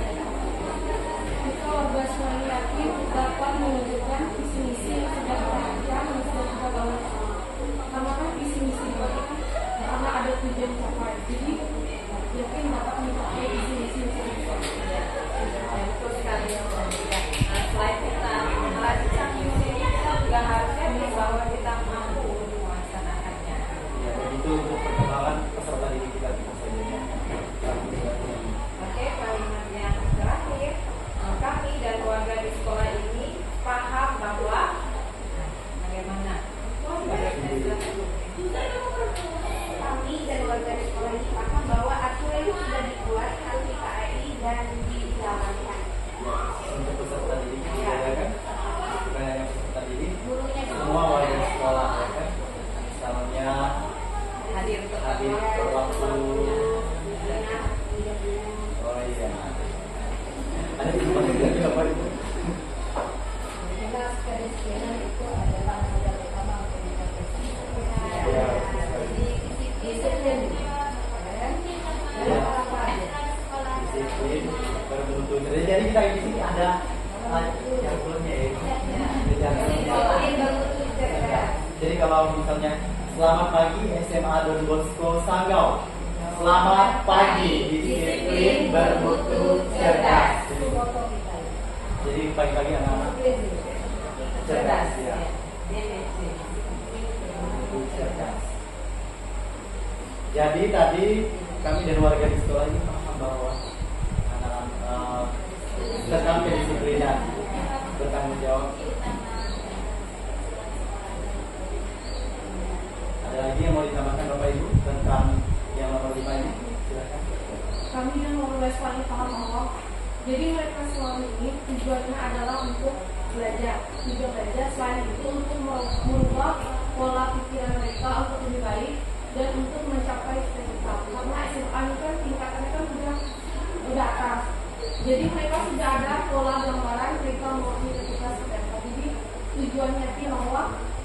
Kita warga sekolah yakin dapat mewujudkan visi misi yang sudah terancam dan sudah kita bangun. Karena kan visi misi itu karena ada tujuan capai. Jadi yakin dapat mencapai visi misi yang sudah kita bangun. Betul sekali ya. Nah, selain kita melakukan misi ini, kita juga harus yakin bahwa kita mampu untuk melaksanakannya. Ya, begitu untuk perkembangan peserta didik kita saja ya. Oke, kalimat yang terakhir, kami dan warga di sekolah ini paham bahwa bagaimana? Kami dan warga di sekolah ini paham bahwa aturan sudah dibuat oleh KAI dan dijalankan. Untuk peserta didik ya kan, bukan hanya peserta didik, Gurunya semua warga sekolah ya kan, misalnya Hadir hadir waktu. Oh iya. Ada informasi lagi Bapak Ibu? Jelas kedisiplinan itu adalah modal utama untuk mencapai Ya. disiplin. Dalam apa aja? Disiplin bermutu. Jadi kita di sini ada yang sebelumnya ya. Jadi kalau misalnya selamat pagi SMA Don Bosco Sanggau. Selamat pagi, disiplin bermutu cerdas. Itu moto kita. Jadi pagi-pagi anak-anak cerdas ya. ya. DBC. Bermutu cerdas. Jadi tadi kami dan warga di sekolah ini paham bahwa anak-anak tentang kedisiplinan, bertanggung jawab. Ada lagi yang mau ditambahkan Bapak Ibu tentang yang nomor 5 ini? Silakan. Kami dan warga sekolah ini paham bahwa jadi mereka sekolah ini tujuannya adalah untuk belajar. Tujuan belajar selain itu untuk merubah pola pikiran mereka untuk lebih baik dan untuk mencapai cita-cita. Karena SMA ini kan tingkatannya kan udah atas. Jadi mereka sudah ada pola gambaran mereka mau cita-cita seperti apa. Jadi tujuannya itu bahwa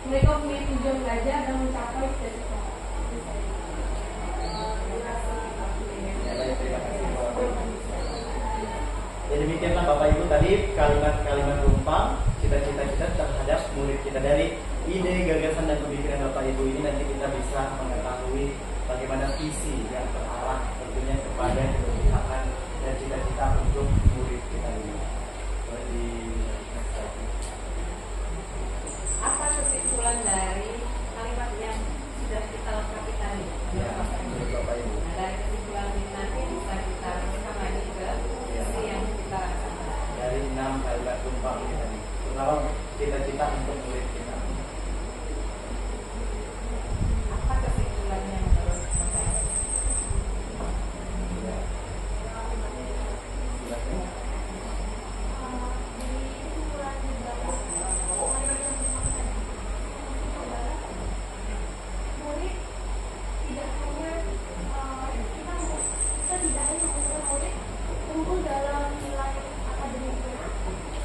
mereka punya tujuan belajar dan mencapai cita-cita. Jadi demikianlah Bapak Ibu tadi kalimat-kalimat tumpang cita-cita kita terhadap murid kita. Dari ide, gagasan dan pemikiran Bapak Ibu ini nanti kita bisa mengetahui bagaimana visi yang terarah tentunya kepada keberpihakan dan cita-cita untuk murid kita ini. Jadi Apa kesimpulan dari kalimat yang sudah kita lengkapi tadi? ya, menurut Bapak Ibu. Nah, dari kesimpulan ini nanti bisa kita teruskan lagi ke sisi yang kita rasakan. Dari 6 kalimat tumpang ini tadi, terutama cita-cita untuk murid kita. Apa kesimpulannya menurut Bapak? Ya. Silakan. Murid tidak hanya kita tidak hanya membuat murid tumbuh dalam nilai akademiknya,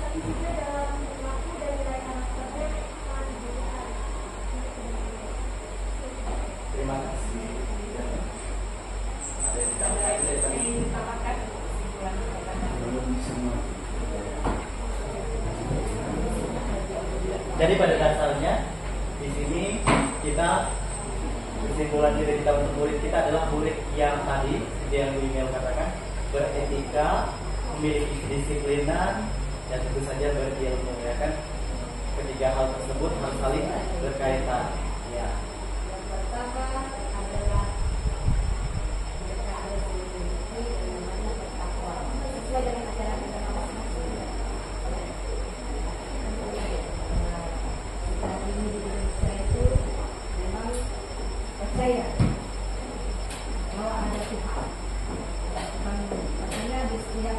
tapi juga dalam perilaku dan nilai karakternya yang sangat dibutuhkan. Terima kasih. Ada yang ditambahkan dari tadi? Yang ditambahkan untuk kesimpulan Bapak? Kalau bisa maju. Jadi pada dasarnya di sini kita kesimpulan diri kita untuk murid kita adalah murid yang tadi seperti yang Bu Imel katakan beretika, memiliki kedisiplinan dan tentu saja berilmu, ya kan? Ketiga hal tersebut harus saling berkaitan. Ya. Yang pertama adalah mereka harus memiliki yang namanya bertakwa sesuai dengan ajaran agama masing-masing. Kita ini di Indonesia itu memang percaya bahwa ada Tuhan. Makanya di setiap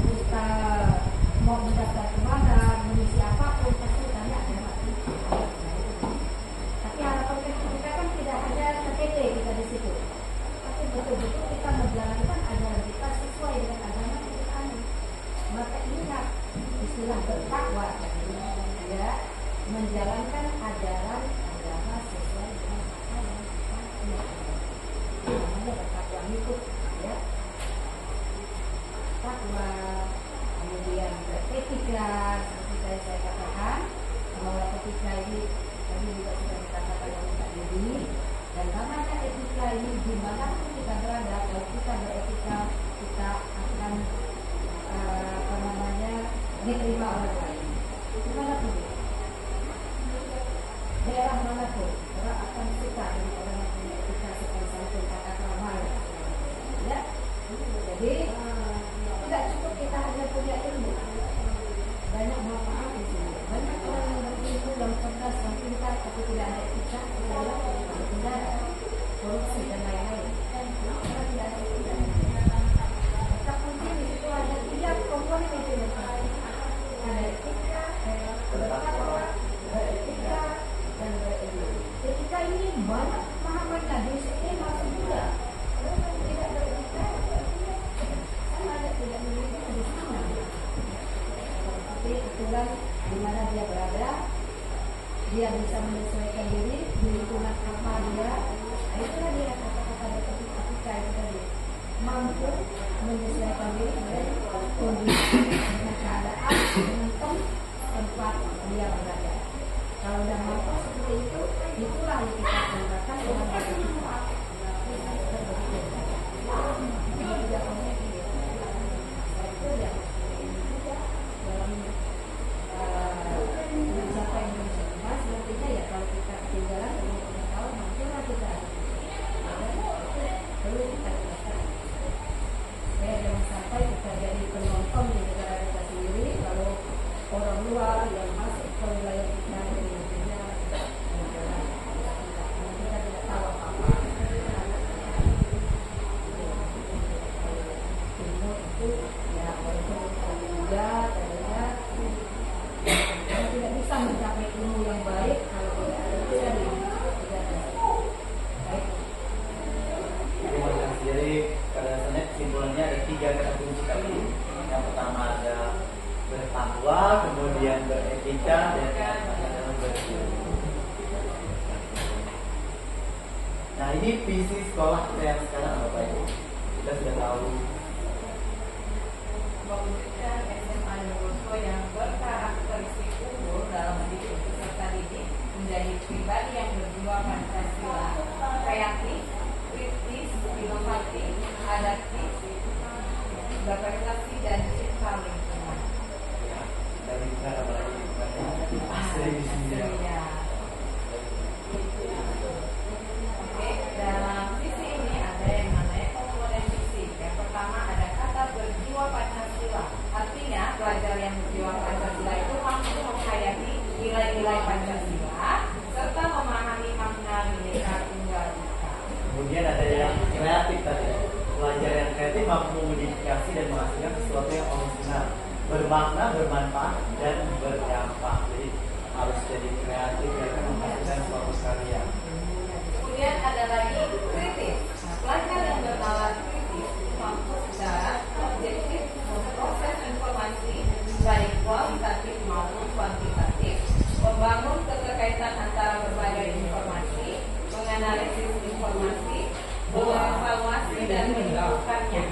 kita mau mendaftar kemana, mengisi apapun pasti tanya agama. Tapi harapan kita kan tidak hanya KTP kita di situ, tapi betul-betul kita menjalankan ajaran kita sesuai dengan agama yang kita anut. Maka ingat istilah bertakwa, ya, menjalankan ajaran agama sesuai dengan apa yang kita anut. Namanya bertakwa, ikut, ya. Takwa, kemudian beretika, seperti tadi saya katakan, bahwa etika ini tadi juga sudah dikatakan oleh Pak Yudi, dan namanya etika ini dimanapun kita berada, kalau kita beretika kita akan diterima orang lain. Dimanapun, daerah manapun, orang akan suka dengan orang yang punya etika seperti satu kata krama, ya. Jadi tidak cukup kita hanya punya ilmu. Banyak manfaat di sini. Banyak orang yang berilmu dan cerdas dan pintar tapi tidak ada etika, kita bilang penjara, korupsi dan lain-lain. Karena tidak ada etika. Maka kunci di situ ada 3 komponen itu. Ada etika, bertakwa, beretika, dan berilmu. Etika ini banyak pemahamannya di sini masih juga. Orang yang tidak beretika ada tidak memiliki kedisiplinan. Seperti aturan di mana dia berada, dia bisa menyesuaikan diri di lingkungan apa dia. Nah, itulah dia kata-kata beretika itu tadi, mampu menyesuaikan diri dengan kondisi, dengan keadaan, dengan tempat dia berada. Kalau sudah mampu seperti itu, itulah yang kita gunakan dengan beretika. Mencapai Indonesia emas, nantinya ya kalau kita ketinggalan 50 tahun, maksudnya kita Nah, ini visi sekolah kita yang sekarang Bapak Ibu. Kita sudah tahu mewujudkan SMA Negoro yang berkarakteristik unggul dalam mendidik peserta didik menjadi pribadi yang berjiwa Pancasila, kreatif, kritis, inovatif, adaptif, berprestasi dan cinta lingkungan. ya, dari kita apa lagi? Asli di sini. Iya. Oke, dalam visi ini ada yang namanya komponen visi. Yang pertama ada kata berjiwa Pancasila. Artinya pelajar yang berjiwa Pancasila itu mampu menghayati nilai-nilai Pancasila serta memahami makna Bhinneka Tunggal Ika. Kemudian ada yang kreatif tadi. Pelajar yang kreatif mampu memodifikasi dan menghasilkan sesuatu yang original, bermakna, bermanfaat, dan berdampak. Jadi harus jadi kreatif dan menghasilkan suatu karya. Kemudian ada lagi kritis. Nah, pelajar yang bernalar kritis mampu secara objektif memproses informasi baik kualitatif maupun kuantitatif, membangun keterkaitan antara berbagai informasi, menganalisis informasi, mengevaluasi dan menentukannya.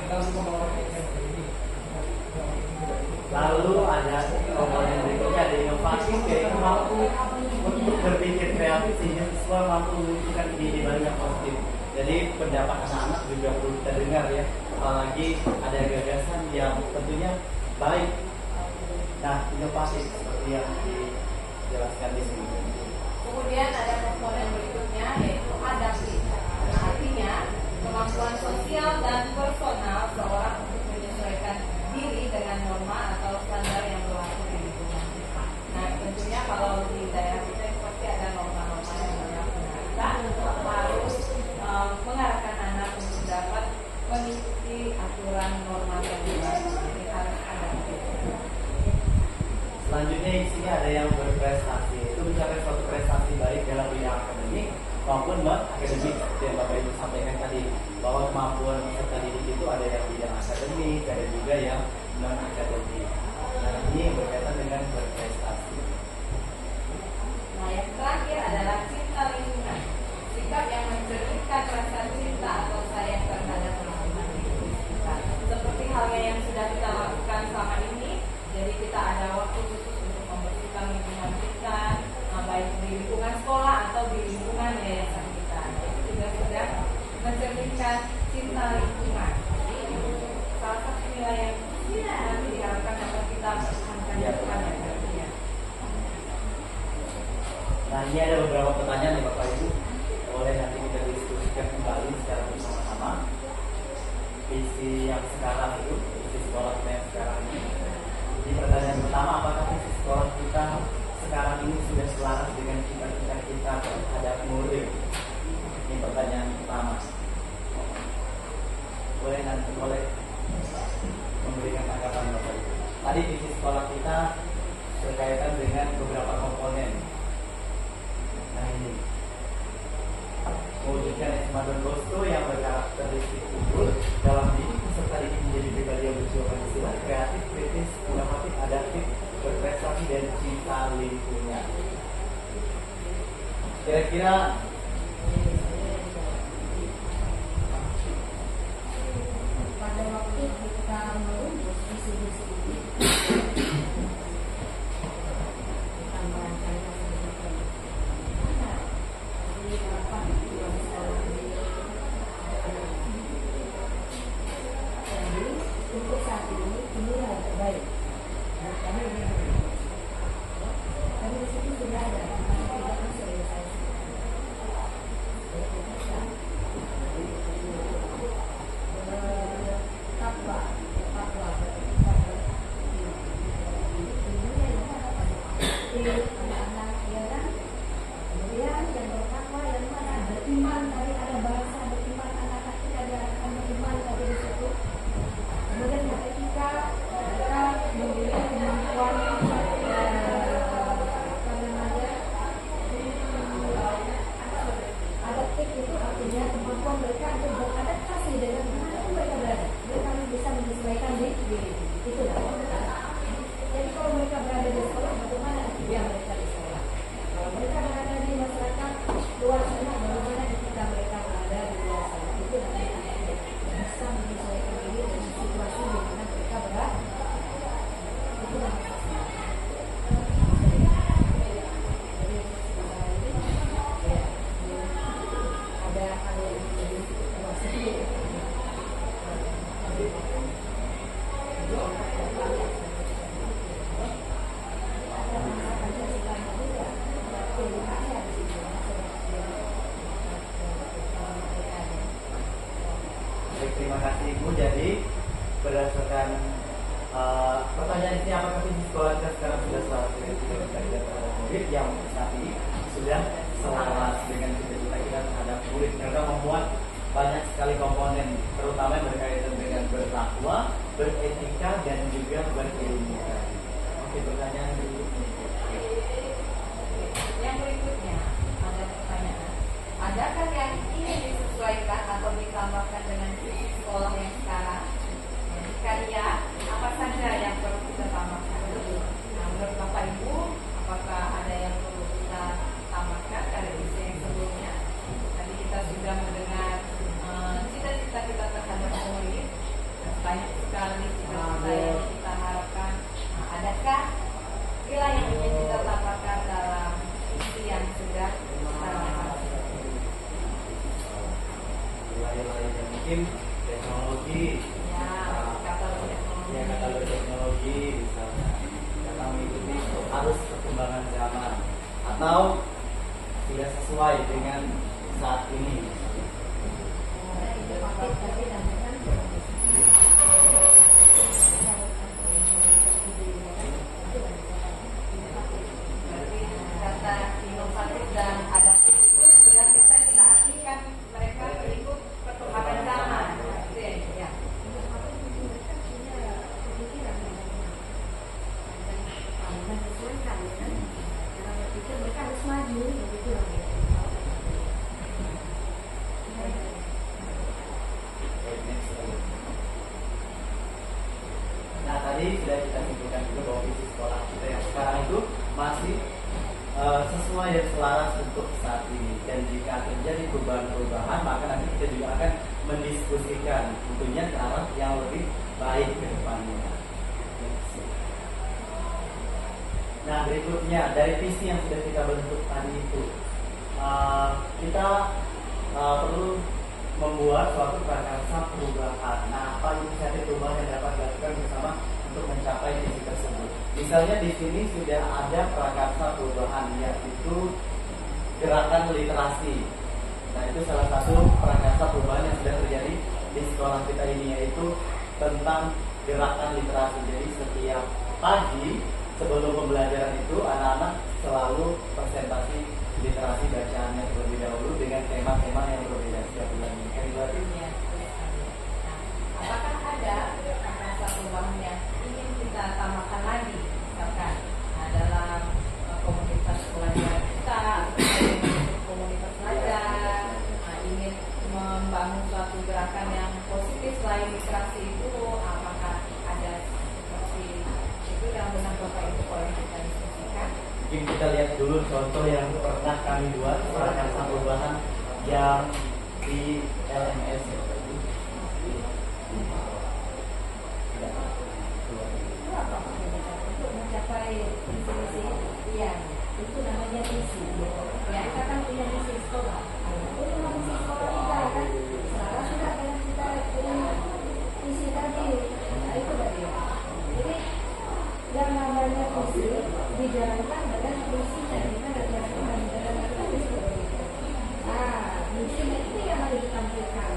Lalu ada komponen berikutnya, ada inovatif, yaitu mampu untuk berpikir kreatif sehingga siswa mampu menunjukkan ide baru yang positif. Jadi pendapat anak-anak juga perlu kita dengar ya, apalagi ada gagasan yang tentunya baik. Nah, inovatif seperti yang dijelaskan di sini. Kemudian ada komponen berikutnya yaitu adaptif. Nah, artinya kemampuan sosial dan personal seorang untuk menyesuaikan diri dengan norma atau standar yang berlaku di lingkungan. Nah, tentunya kalau di daerah kita pasti ada norma-norma yang berlaku. Nah, kita harus mengarahkan anak untuk dapat mengikuti aturan norma yang berlaku. Jadi harus adaptif. Selanjutnya di sini ada yang berprestasi, itu mencapai suatu prestasi baik dalam bidang akademik maupun non-akademik seperti yang Bapak Ibu sampaikan tadi, bahwa kemampuan peserta didik itu ada yang bidang akademik, ada juga yang non-akademik. Nah, ini berkaitan dengan berprestasi. Nah, yang terakhir adalah cinta lingkungan. Sikap yang mencerminkan rasa cinta atau sayang terhadap lingkungan kita. Seperti halnya yang sudah kita lakukan selama ini, jadi kita ada waktu khusus untuk membersihkan lingkungan kita, baik di lingkungan sekolah atau di lingkungan yayasan kita. Itu juga sudah mencerminkan cinta lingkungan. Jadi salah satu nilai yang nanti diharapkan dapat kita pertahankan ke depan ya. Nah, ini ada beberapa pertanyaan nih Bapak Ibu, boleh nanti kita diskusikan kembali secara bersama-sama. Visi yang sekarang itu, visi sekolah kita yang sekarang ini. Jadi pertanyaan pertama, apakah visi sekolah kita sekarang ini sudah selaras dengan cita-cita kita terhadap murid? Ini pertanyaan pertama. Boleh nanti memberikan tanggapan Bapak Ibu. Tadi visi sekolah kita berkaitan dengan beberapa komponen. Nah, ini mewujudkan SMA Don Bosco yang berkarakteristik unggul dalam didik peserta didik menjadi pribadi yang berjiwa Pancasila, kreatif, kritis, inovatif, adaptif, berprestasi dan cinta lingkungan. Kira-kira Pada waktu kita merumus visi-visi ini, kita merancangkan seperti ini. Jadi apa yang sekolah ini? Jadi untuk saat ini inilah yang terbaik. Kami ini kami di situ sudah ada, tapi tidak menserialisasi. Fatwa Baik, terima kasih Ibu. Jadi berdasarkan pertanyaan ini, apakah visi sekolah kita sekarang sudah selaras dengan cita-cita kita terhadap murid? Yang saat ini sudah selaras dengan cita-cita kita terhadap murid, karena memuat banyak sekali komponen, terutama yang berkaitan dengan bertakwa, beretika, dan juga berilmu. Oke, pertanyaan berikutnya. Yang berikutnya ada pertanyaan. Adakah yang ingin disesuaikan atau ditambahkan dengan visi sekolah yang sekarang? Jika iya, apa saja yang perlu kita tambahkan? Nah, menurut Bapak Ibu, apakah ada yang perlu kita tambahkan dari visi yang sebelumnya? Tadi kita sudah mendengar cita-cita kita terhadap murid, banyak sekali cita-cita yang kita harapkan. Nah, adakah kira yang ingin kita tambahkan dalam visi yang sudah kita lakukan? Lain-lainnya mungkin teknologi, katalog teknologi misalnya, karena mengikuti arus perkembangan zaman, atau tidak sesuai dengan saat ini. Kata inovatif dan adaptif itu sudah bisa kita artikan mereka berikut perkembangan zaman. Ya. Mereka harus maju, begitu lah. Nah, tadi sudah kita simpulkan juga bahwa visi sekolah kita yang sekarang itu masih sesuai dan selaras untuk saat ini. Dan jika terjadi perubahan-perubahan, maka nanti kita juga akan mendiskusikan tentunya ke arah yang lebih baik ke depannya. Nah, berikutnya dari visi yang sudah kita bentuk tadi itu, kita perlu membuat suatu prakarsa perubahan. Nah, apa inisiatif perubahan yang dapat dilakukan bersama untuk mencapai visi tersebut? Misalnya di sini sudah ada prakarsa perubahan, yaitu gerakan literasi. Nah, itu salah satu prakarsa perubahan yang sudah terjadi di sekolah kita ini, yaitu tentang gerakan literasi. Jadi setiap pagi sebelum pembelajaran itu anak-anak selalu presentasi literasi bacaannya terlebih dahulu dengan tema-tema yang berbeda setiap bulannya. Berarti Apakah ada prakarsa perubahan yang ingin kita tambahkan lagi, misalkan dalam komunitas belajar kita, komunitas belajar, ingin membangun suatu gerakan yang positif selain literasi itu, apakah ada seperti itu yang benar Bapak Ibu boleh kita diskusikan? mungkin kita lihat dulu contoh yang pernah kami buat prakarsa perubahan yang di LMS. Untuk mencapai visi yang itu namanya visi. Ya, kita kan punya visi sekolah. Itu visi sekolah kita kan selaras juga dengan kita punya visi tadi. Nah, itu tadi. Jadi yang namanya visi dijalankan dengan visi dan kita dijalankan dengan visi. Nah, misinya itu yang harus ditampilkan.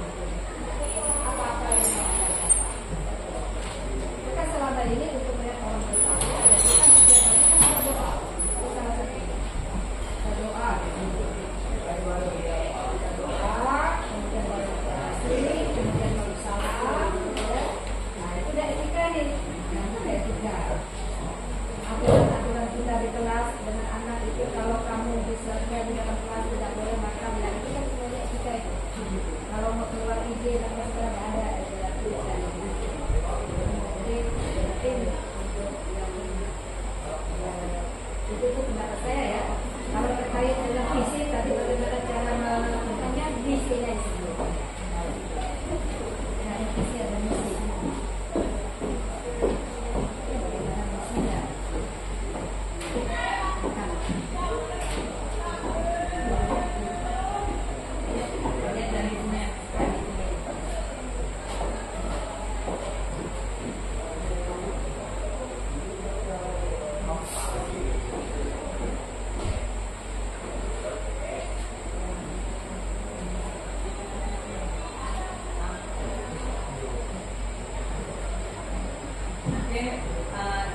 Oke,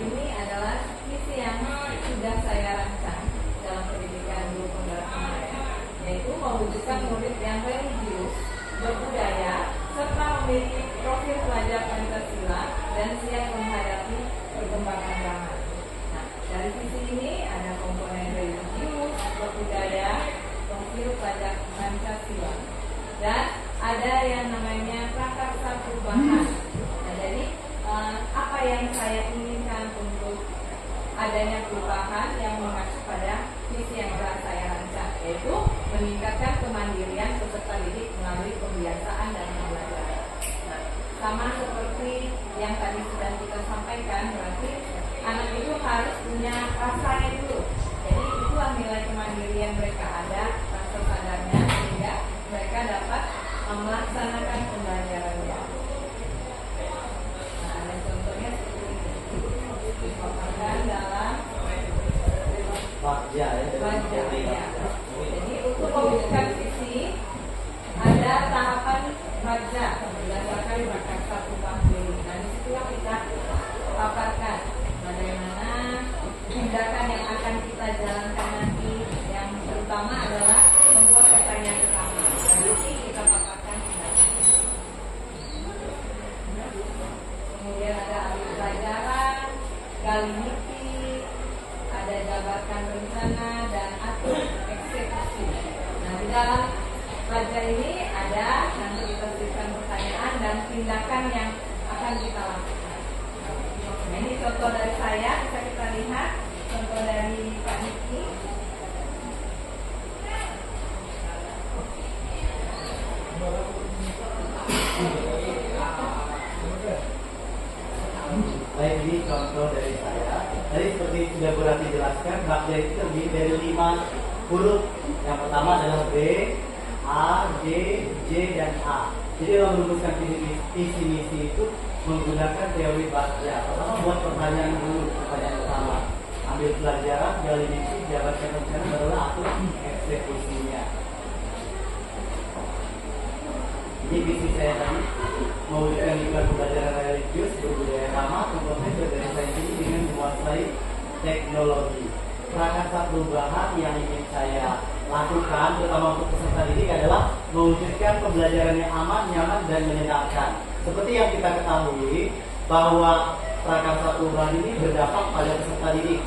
ini adalah visi yang sudah saya rancang dalam pendidikan guru penggerak kemarin, yaitu mewujudkan murid yang religius, berbudaya, serta memiliki profil pelajar Pancasila dan siap menghadapi perkembangan zaman. Nah, dari visi ini ada komponen religius, berbudaya, profil pelajar Pancasila, dan ada yang namanya prakarsa perubahan. Nah, jadi apa yang saya inginkan untuk adanya perubahan yang mengacu pada visi yang telah saya rancang, yaitu meningkatkan kemandirian peserta didik melalui pembiasaan dan pembelajaran. Nah, sama seperti yang tadi sudah kita sampaikan, berarti anak itu harus punya rasanya dulu. Jadi itulah nilai kemandirian mereka ada, rasa sadarnya, sehingga mereka dapat melaksanakan pembelajarannya. Nah, ada contohnya seperti ini. Dipaparkan dalam wajah ya. wajah ya. Jadi untuk mewujudkan visi ada tahapan wajah berdasarkan prakarsa perubahan diri. Nah, disitulah kita paparkan bagaimana tindakan yang akan kita jalankan nanti. Yang terutama adalah membuat pertanyaan pertama. Nanti kita paparkan tindakan. Kemudian ada ambil pelajaran, gali mimpi, ada jabarkan rencana, dan atur eksekusi. Nah, di dalam pelajaran ini ada nanti kita berikan pertanyaan dan tindakan yang akan kita lakukan. Nah, ini contoh dari saya, bisa kita lihat contoh dari Pak Niki. Baik, ini contoh dari saya. Tadi seperti sudah Bu Rati jelaskan, bakja itu terdiri dari 5 huruf. Yang pertama adalah B, A, G, J, dan A. Jadi dalam merumuskan visi misi itu menggunakan teori bakja. Pertama buat pertanyaan dulu, pertanyaan pertama. Ambil pelajaran, gali misi, jabarkan rencana, barulah atur eksekusinya. Ini visi saya tadi, mewujudkan lingkungan pembelajaran religius, berbudaya ramah, komponen dari sains ini dengan menguasai teknologi. Prakarsa perubahan yang ingin saya lakukan, terutama untuk peserta didik, adalah mewujudkan pembelajaran yang aman, nyaman, dan menyenangkan. Seperti yang kita ketahui, bahwa prakarsa perubahan ini berdampak pada peserta didik.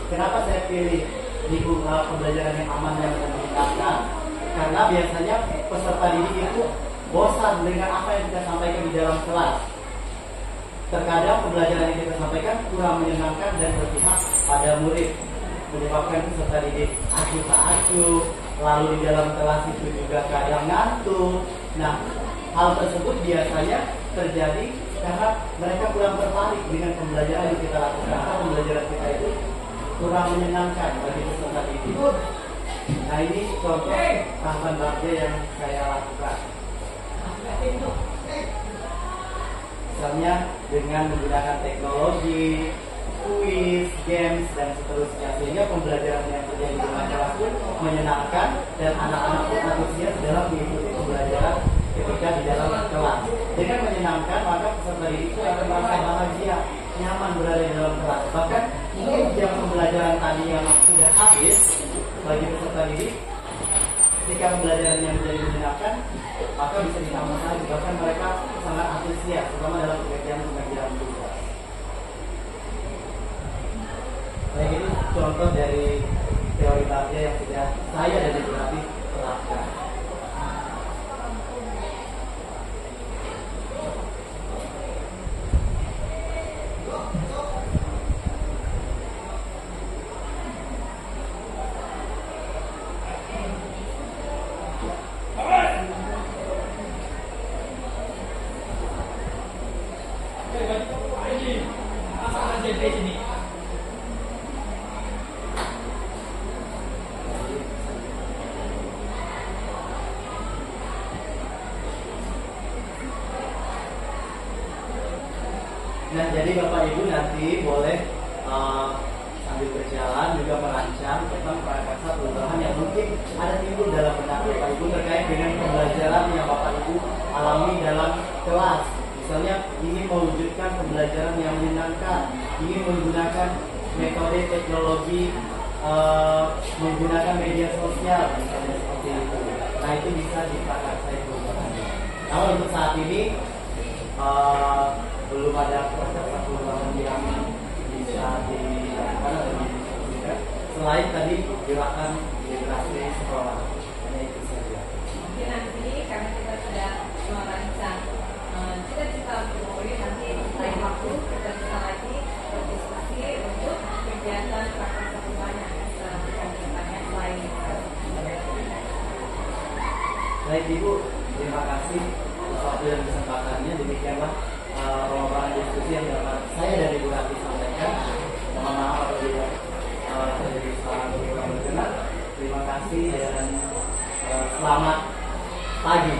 Kenapa saya pilih lingkungan pembelajaran yang aman, nyaman, dan menyenangkan? Karena biasanya peserta didik itu bosan dengan apa yang kita sampaikan di dalam kelas. Terkadang pembelajaran yang kita sampaikan kurang menyenangkan dan berpihak pada murid, menyebabkan peserta didik acuh tak acuh, lalu di dalam kelas itu juga kadang ngantuk. Nah, hal tersebut biasanya terjadi karena mereka kurang tertarik dengan pembelajaran yang kita lakukan, karena pembelajaran kita itu kurang menyenangkan bagi peserta didik. Nah, ini contoh tahapan bakja yang saya lakukan. Misalnya dengan menggunakan teknologi, kuis, games, dan seterusnya, sehingga pembelajaran yang terjadi di kelas pun menyenangkan dan anak-anak pun antusias dalam mengikuti pembelajaran ketika di dalam kelas. Dengan menyenangkan, maka peserta didik itu akan merasa bahagia, nyaman berada di dalam kelas. Bahkan mungkin jam pembelajaran tadi yang sudah habis bagi peserta didik, ketika pembelajaran yang menjadi menyenangkan, maka bisa ditambah lagi. Bahkan mereka sangat antusias, terutama dalam pengerjaan tugas. Baik, itu contoh dari teori bakja yang sudah saya dan Ibu Rati terapkan. Nah, jadi Bapak Ibu nanti boleh sambil berjalan juga merancang tentang prakarsa perubahan yang mungkin ada timbul dalam benak Bapak Ibu terkait dengan pembelajaran yang Bapak Ibu alami dalam kelas. Misalnya ingin mewujudkan pembelajaran yang menyenangkan, seperti teknologi menggunakan media sosial misalnya seperti itu. Nah itu bisa diprakarsai perubahannya. Namun untuk saat ini belum ada proses perubahan yang bisa dilakukan atau didistribusikan selain tadi gerakan generasi sekolah. Hanya itu saja. Mungkin nanti karena kita sudah merancang cita-cita untuk murid, nanti lain waktu kita bisa lagi berdiskusi untuk kegiatan prakarsa perubahan yang akan kita lakukan ke depannya selain Baik Ibu, terima kasih atas waktu dan kesempatannya. Demikianlah rombongan diskusi yang dapat saya dari Bu Rati sampaikan. Mohon maaf apabila terjadi kesalahan atau kurang berkenan. Terima kasih dan selamat pagi.